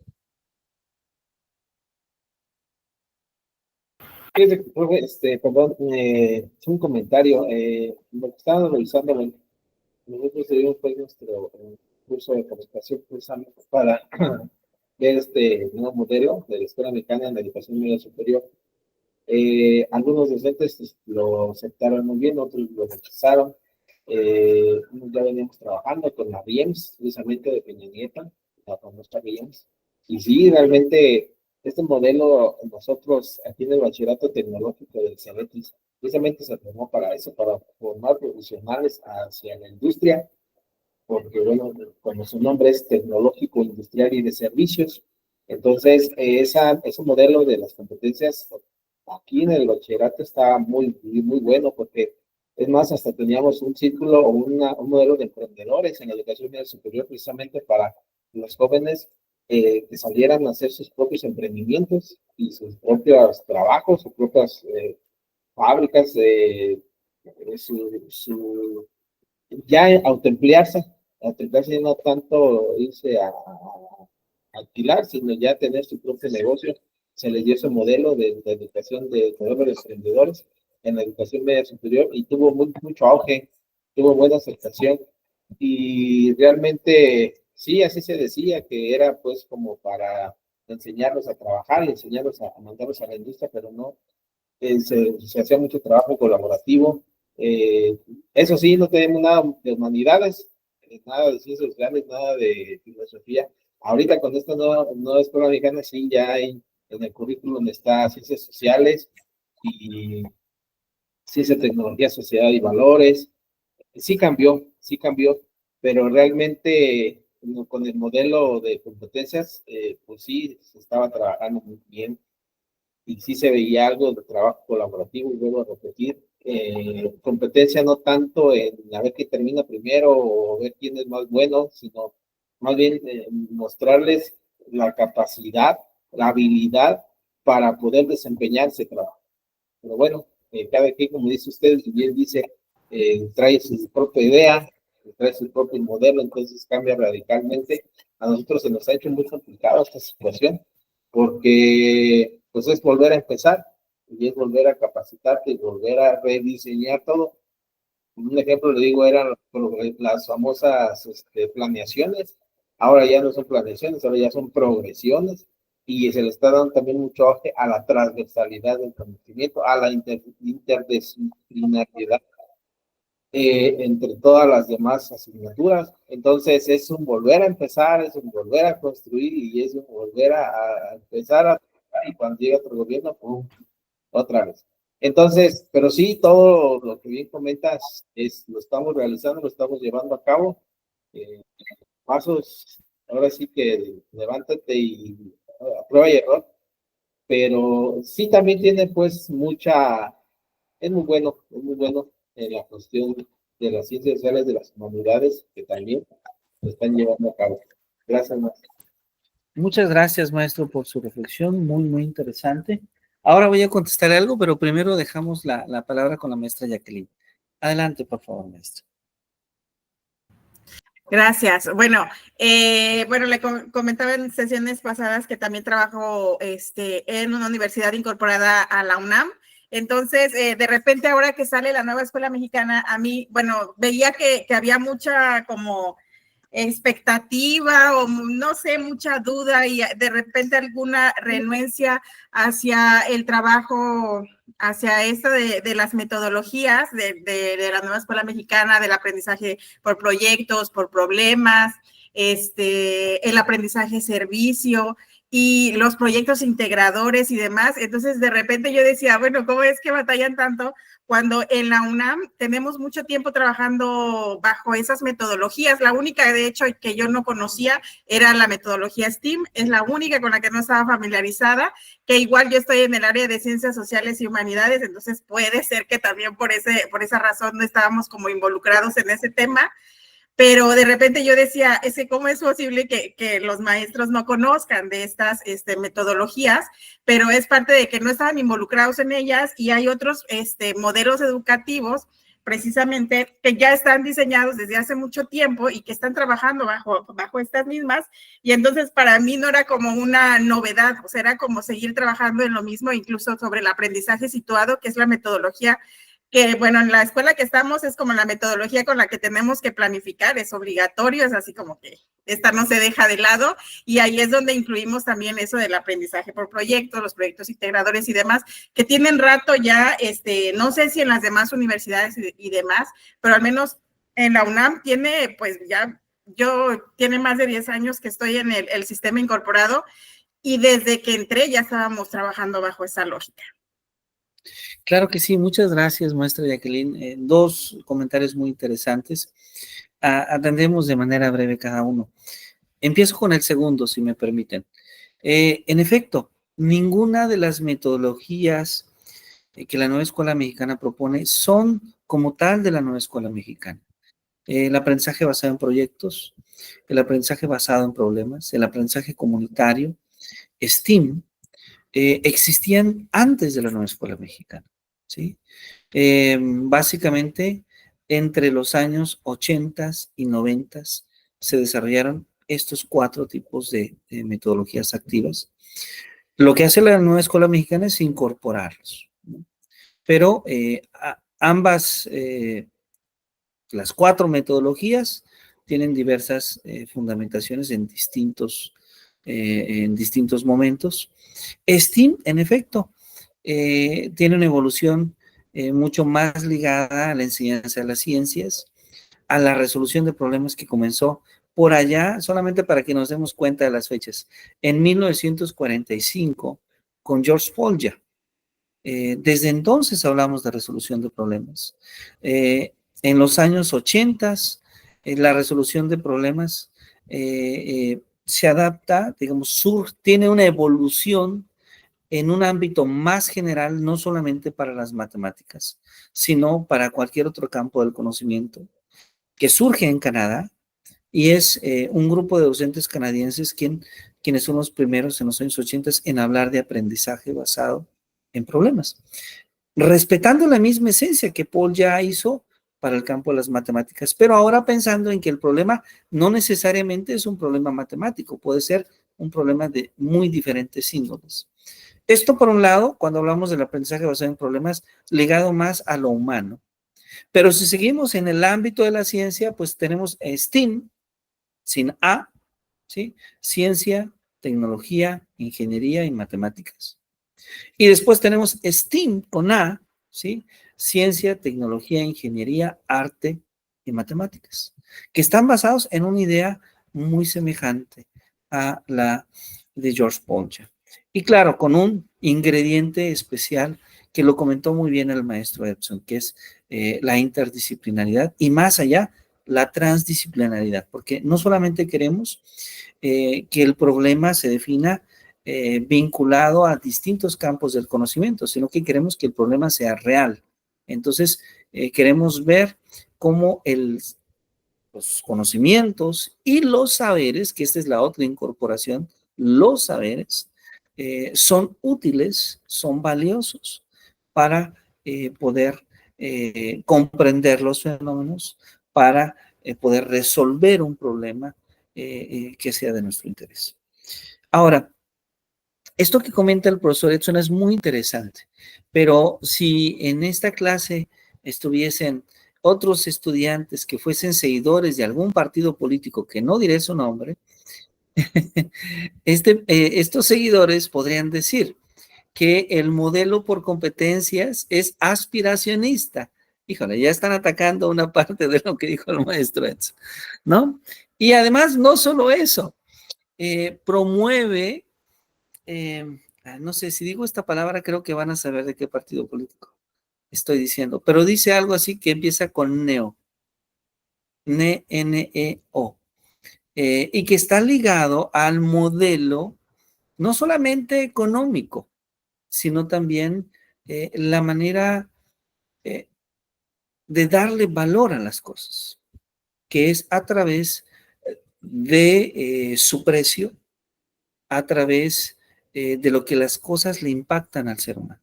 Perdón, un comentario. Lo que estaba revisando, nosotros tuvimos pues nuestro curso de capacitación precisamente para ver este nuevo modelo de la escuela mexicana en la educación media superior. Algunos docentes lo aceptaron muy bien, otros lo rechazaron. Ya veníamos trabajando con la RIEMS, precisamente de Peña Nieto, la famosa RIEMS. Y sí, realmente este modelo nosotros aquí en el Bachillerato Tecnológico del CENETIS, precisamente se formó para eso, para formar profesionales hacia la industria, porque bueno, como su nombre es tecnológico, industrial y de servicios, entonces ese modelo de las competencias aquí en el bachillerato está muy bueno, porque es más, hasta teníamos un círculo o un modelo de emprendedores en la educación media superior, precisamente para los jóvenes que salieran a hacer sus propios emprendimientos y sus propios trabajos, sus propias fábricas, ya autoemplearse y no tanto irse a alquilar, sino ya tener su propio negocio. Se les dio ese modelo de educación de jóvenes emprendedores en la educación media superior y tuvo mucho auge, tuvo buena aceptación y realmente sí, así se decía que era pues como para enseñarlos a trabajar y enseñarlos a mandarlos a la industria, pero no, se hacía mucho trabajo colaborativo. Eso sí, no tenemos nada de humanidades, nada de ciencias sociales, nada de filosofía, Ahorita con esta nueva escuela mexicana, sí, ya hay en el currículum está ciencias sociales y ciencia, tecnología, sociedad y valores. Sí cambió, pero realmente con el modelo de competencias, pues sí, se estaba trabajando muy bien y sí se veía algo de trabajo colaborativo, y vuelvo a repetir, competencia no tanto en a ver quién termina primero o ver quién es más bueno, sino más bien mostrarles la capacidad, la habilidad para poder desempeñarse trabajo. Pero bueno, cada quien, como dice usted, y bien dice, trae su propia idea, trae su propio modelo, entonces cambia radicalmente. A nosotros se nos ha hecho muy complicado esta situación, porque pues es volver a empezar, y es volver a capacitarte, y volver a rediseñar todo. Un ejemplo, le digo, eran las famosas planeaciones. Ahora ya no son planeaciones, ahora ya son progresiones, y se le está dando también mucho auge a la transversalidad del conocimiento, a la interdisciplinariedad entre todas las demás asignaturas. Entonces es un volver a empezar, es un volver a construir, y es un volver a empezar a, y cuando llega otro gobierno, ¡pum!, otra vez. Entonces, pero sí, todo lo que bien comentas lo estamos realizando, lo estamos llevando a cabo. Pasos, ahora sí que levántate y prueba y error, pero sí también tiene pues es muy bueno en la cuestión de las ciencias sociales, de las humanidades, que también lo están llevando a cabo. Gracias, maestro. Muchas gracias, maestro, por su reflexión, muy interesante. Ahora voy a contestar algo, pero primero dejamos la palabra con la maestra Jacqueline. Adelante, por favor, maestra. Gracias. Bueno, le comentaba en sesiones pasadas que también trabajo en una universidad incorporada a la UNAM. Entonces, de repente, ahora que sale la nueva escuela mexicana, a mí, bueno, veía que había mucha como expectativa o no sé, mucha duda y de repente alguna renuencia hacia el trabajo, hacia esto de las metodologías de la nueva escuela mexicana, del aprendizaje por proyectos, por problemas, el aprendizaje servicio y los proyectos integradores y demás. Entonces, de repente yo decía, bueno, ¿cómo es que batallan tanto cuando en la UNAM tenemos mucho tiempo trabajando bajo esas metodologías? La única, de hecho, que yo no conocía era la metodología STEAM, es la única con la que no estaba familiarizada, que igual yo estoy en el área de ciencias sociales y humanidades, entonces puede ser que también por esa razón no estábamos como involucrados en ese tema. Pero de repente yo decía, es que cómo es posible que los maestros no conozcan de estas metodologías, pero es parte de que no estaban involucrados en ellas, y hay otros modelos educativos precisamente que ya están diseñados desde hace mucho tiempo y que están trabajando bajo estas mismas, y entonces para mí no era como una novedad, o sea, era como seguir trabajando en lo mismo, incluso sobre el aprendizaje situado, que es la metodología que, bueno, en la escuela que estamos es como la metodología con la que tenemos que planificar, es obligatorio, es así como que esta no se deja de lado, y ahí es donde incluimos también eso del aprendizaje por proyectos, los proyectos integradores y demás, que tienen rato ya, no sé si en las demás universidades y demás, pero al menos en la UNAM tiene, pues ya, tiene más de 10 años que estoy en el sistema incorporado, y desde que entré ya estábamos trabajando bajo esa lógica. Claro que sí, muchas gracias, maestra Jacqueline. Dos comentarios muy interesantes. Atendemos de manera breve cada uno. Empiezo con el segundo, si me permiten. En efecto, ninguna de las metodologías que la nueva escuela mexicana propone son como tal de la nueva escuela mexicana. El aprendizaje basado en proyectos, el aprendizaje basado en problemas, el aprendizaje comunitario, STEAM, existían antes de la nueva escuela mexicana, ¿sí? Básicamente, entre los años 80 y 90 se desarrollaron estos 4 tipos de metodologías activas. Lo que hace la nueva escuela mexicana es incorporarlos, ¿no? Pero ambas, las 4 metodologías tienen diversas fundamentaciones en distintos momentos. STEAM, en efecto, tiene una evolución mucho más ligada a la enseñanza de las ciencias, a la resolución de problemas, que comenzó por allá, solamente para que nos demos cuenta de las fechas, en 1945 con George Polya. Desde entonces hablamos de resolución de problemas. En los años 80, la resolución de problemas se adapta, digamos, tiene una evolución en un ámbito más general, no solamente para las matemáticas, sino para cualquier otro campo del conocimiento, que surge en Canadá, y es un grupo de docentes canadienses quienes son los primeros en los años 80 en hablar de aprendizaje basado en problemas, respetando la misma esencia que Paul ya hizo para el campo de las matemáticas, pero ahora pensando en que el problema no necesariamente es un problema matemático, puede ser un problema de muy diferentes índoles. Esto, por un lado, cuando hablamos del aprendizaje basado en problemas, ligado más a lo humano. Pero si seguimos en el ámbito de la ciencia, pues tenemos STEAM, sin A, ¿sí? Ciencia, tecnología, ingeniería y matemáticas. Y después tenemos STEAM con A, ¿sí? Ciencia, tecnología, ingeniería, arte y matemáticas, que están basados en una idea muy semejante a la de George Polya. Y claro, con un ingrediente especial que lo comentó muy bien el maestro Epson, que es la interdisciplinaridad y más allá, la transdisciplinaridad, porque no solamente queremos que el problema se defina vinculado a distintos campos del conocimiento, sino que queremos que el problema sea real. Entonces, queremos ver cómo los conocimientos y los saberes, que esta es la otra incorporación, los saberes son útiles, son valiosos para poder comprender los fenómenos, para poder resolver un problema que sea de nuestro interés. Ahora, esto que comenta el profesor Edson es muy interesante, pero si en esta clase estuviesen otros estudiantes que fuesen seguidores de algún partido político, que no diré su nombre, estos seguidores podrían decir que el modelo por competencias es aspiracionista. Híjole, ya están atacando una parte de lo que dijo el maestro Edson, ¿no? Y además, no solo eso, promueve, no sé, si digo esta palabra, creo que van a saber de qué partido político estoy diciendo, pero dice algo así que empieza con neo, N-E-O, y que está ligado al modelo no solamente económico, sino también la manera de darle valor a las cosas, que es a través de su precio, a través de lo que las cosas le impactan al ser humano.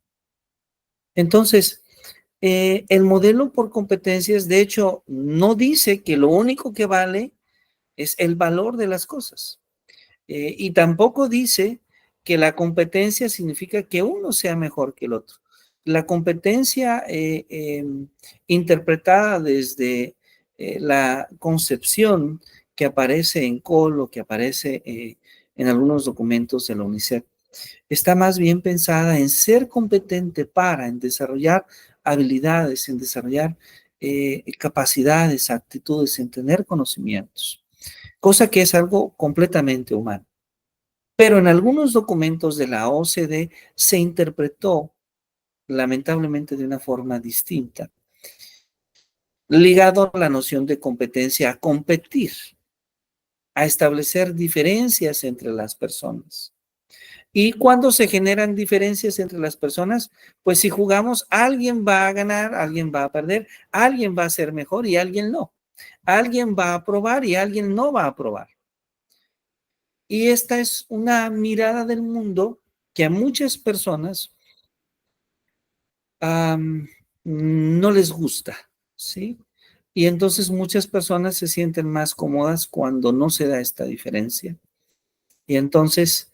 Entonces, el modelo por competencias, de hecho, no dice que lo único que vale es el valor de las cosas. Y tampoco dice que la competencia significa que uno sea mejor que el otro. La competencia interpretada desde la concepción que aparece en COL o que aparece en algunos documentos de la UNICEF, está más bien pensada en ser competente en desarrollar habilidades, en desarrollar capacidades, actitudes, en tener conocimientos, cosa que es algo completamente humano. Pero en algunos documentos de la OCDE se interpretó, lamentablemente, de una forma distinta, ligado a la noción de competencia, a competir, a establecer diferencias entre las personas. Y cuando se generan diferencias entre las personas, pues si jugamos, alguien va a ganar, alguien va a perder, alguien va a ser mejor y alguien no. Alguien va a aprobar y alguien no va a aprobar. Y esta es una mirada del mundo que a muchas personas no les gusta, ¿sí? Y entonces muchas personas se sienten más cómodas cuando no se da esta diferencia. Y entonces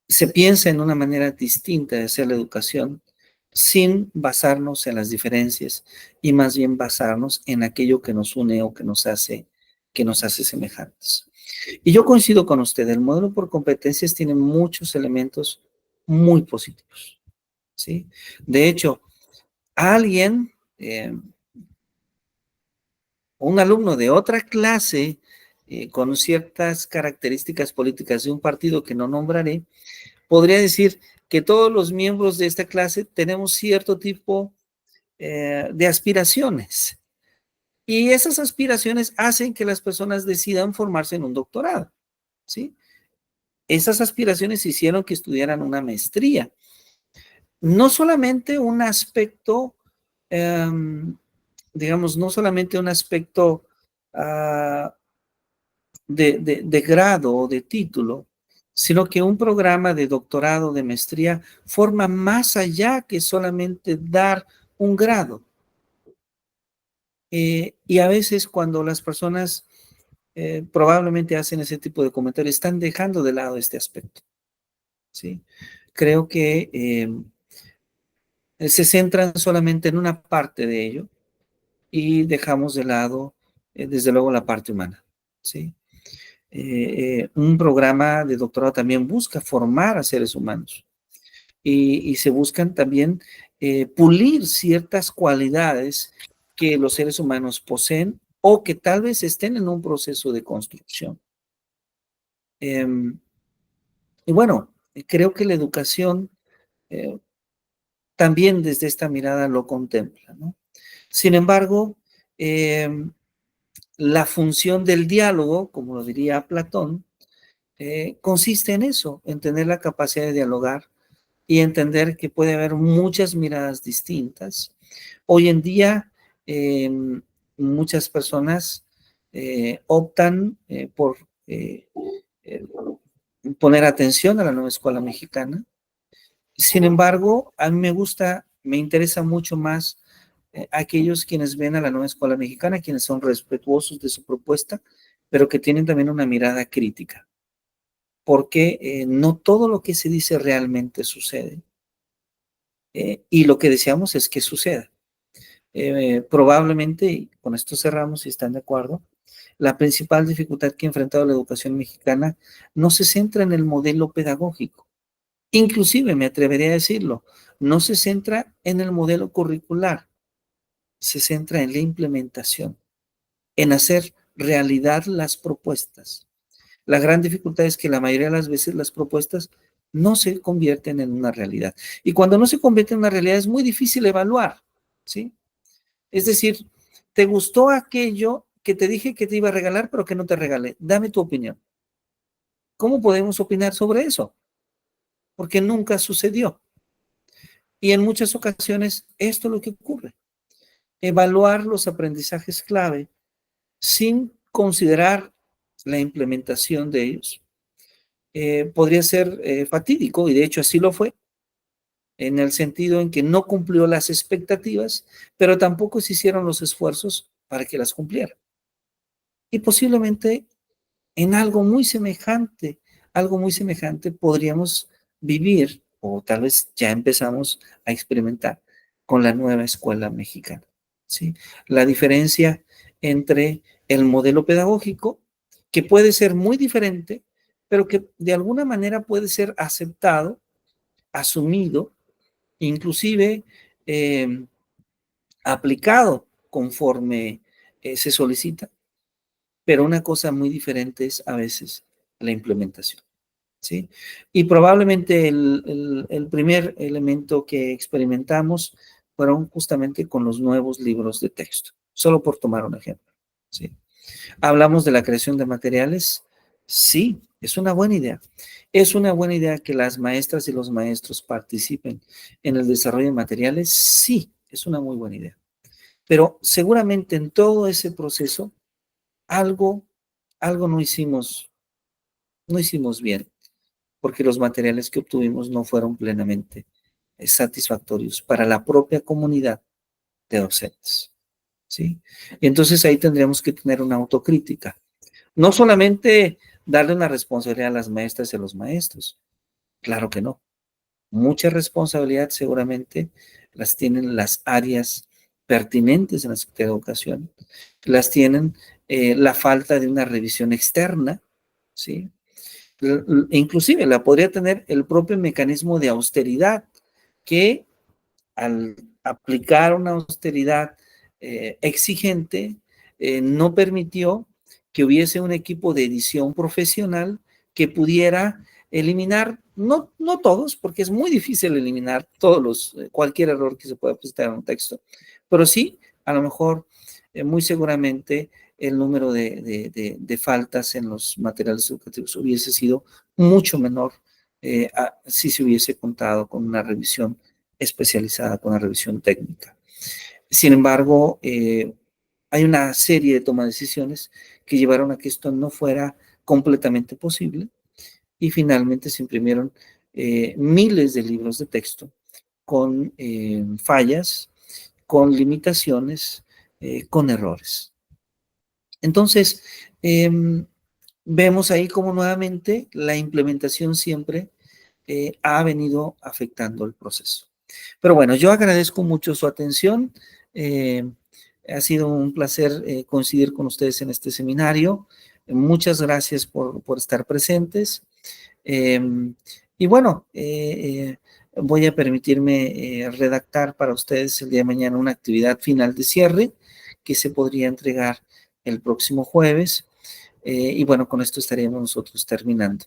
se piensa en una manera distinta de hacer la educación sin basarnos en las diferencias y más bien basarnos en aquello que nos une o que nos hace semejantes. Y yo coincido con usted, el modelo por competencias tiene muchos elementos muy positivos, ¿sí? De hecho, alguien, un alumno de otra clase con ciertas características políticas de un partido que no nombraré, podría decir que todos los miembros de esta clase tenemos cierto tipo de aspiraciones. Y esas aspiraciones hacen que las personas decidan formarse en un doctorado, ¿sí? Esas aspiraciones hicieron que estudiaran una maestría. No solamente un aspecto, digamos, no solamente un aspecto de grado o de título, sino que un programa de doctorado, de maestría, forma más allá que solamente dar un grado. Y a veces cuando las personas probablemente hacen ese tipo de comentarios, están dejando de lado este aspecto, ¿sí? Creo que se centran solamente en una parte de ello y dejamos de lado, desde luego, la parte humana, ¿sí? Un programa de doctorado también busca formar a seres humanos y se buscan también pulir ciertas cualidades que los seres humanos poseen o que tal vez estén en un proceso de construcción. Y bueno, creo que la educación también desde esta mirada lo contempla, ¿no? Sin embargo, la función del diálogo, como lo diría Platón, consiste en eso, en tener la capacidad de dialogar y entender que puede haber muchas miradas distintas. Hoy en día, muchas personas optan por poner atención a la nueva escuela mexicana. Sin embargo, a mí me interesa mucho más aquellos quienes ven a la nueva escuela mexicana, quienes son respetuosos de su propuesta, pero que tienen también una mirada crítica, porque no todo lo que se dice realmente sucede. Y lo que deseamos es que suceda. Probablemente, y con esto cerramos si están de acuerdo, la principal dificultad que ha enfrentado la educación mexicana no se centra en el modelo pedagógico. Inclusive, me atrevería a decirlo, no se centra en el modelo curricular, se centra en la implementación, en hacer realidad las propuestas. La gran dificultad es que la mayoría de las veces las propuestas no se convierten en una realidad. Y cuando no se convierte en una realidad es muy difícil evaluar, ¿sí? Es decir, ¿te gustó aquello que te dije que te iba a regalar, pero que no te regalé? Dame tu opinión. ¿Cómo podemos opinar sobre eso? Porque nunca sucedió. Y en muchas ocasiones esto es lo que ocurre. Evaluar los aprendizajes clave sin considerar la implementación de ellos podría ser fatídico, y de hecho así lo fue, en el sentido en que no cumplió las expectativas, pero tampoco se hicieron los esfuerzos para que las cumpliera. Y posiblemente en algo muy semejante podríamos vivir, o tal vez ya empezamos a experimentar con la nueva escuela mexicana, ¿sí? La diferencia entre el modelo pedagógico, que puede ser muy diferente, pero que de alguna manera puede ser aceptado, asumido, inclusive aplicado conforme se solicita, pero una cosa muy diferente es a veces la implementación, ¿sí? Y probablemente el primer elemento que experimentamos fueron justamente con los nuevos libros de texto, solo por tomar un ejemplo, ¿sí? Hablamos de la creación de materiales. Sí, es una buena idea. Es una buena idea que las maestras y los maestros participen en el desarrollo de materiales. Sí, es una muy buena idea. Pero seguramente en todo ese proceso algo no hicimos bien, porque los materiales que obtuvimos no fueron plenamente satisfactorios para la propia comunidad de docentes, ¿sí? Y entonces ahí tendríamos que tener una autocrítica. No solamente darle una responsabilidad a las maestras y a los maestros, claro que no. Mucha responsabilidad seguramente las tienen las áreas pertinentes en la Secretaría de Educación, las tienen la falta de una revisión externa, ¿sí? Inclusive la podría tener el propio mecanismo de austeridad, que al aplicar una austeridad exigente, no permitió que hubiese un equipo de edición profesional que pudiera eliminar, no todos, porque es muy difícil eliminar cualquier error que se pueda presentar en un texto, pero sí, a lo mejor, muy seguramente, el número de faltas en los materiales educativos hubiese sido mucho menor si se hubiese contado con una revisión especializada, con una revisión técnica. Sin embargo, hay una serie de toma de decisiones que llevaron a que esto no fuera completamente posible y finalmente se imprimieron miles de libros de texto con fallas, con limitaciones, con errores. Entonces, vemos ahí como nuevamente la implementación siempre ha venido afectando el proceso. Pero bueno, yo agradezco mucho su atención. Ha sido un placer coincidir con ustedes en este seminario. Muchas gracias por estar presentes. Y bueno, voy a permitirme redactar para ustedes el día de mañana una actividad final de cierre que se podría entregar el próximo jueves. Y bueno, con esto estaríamos nosotros terminando.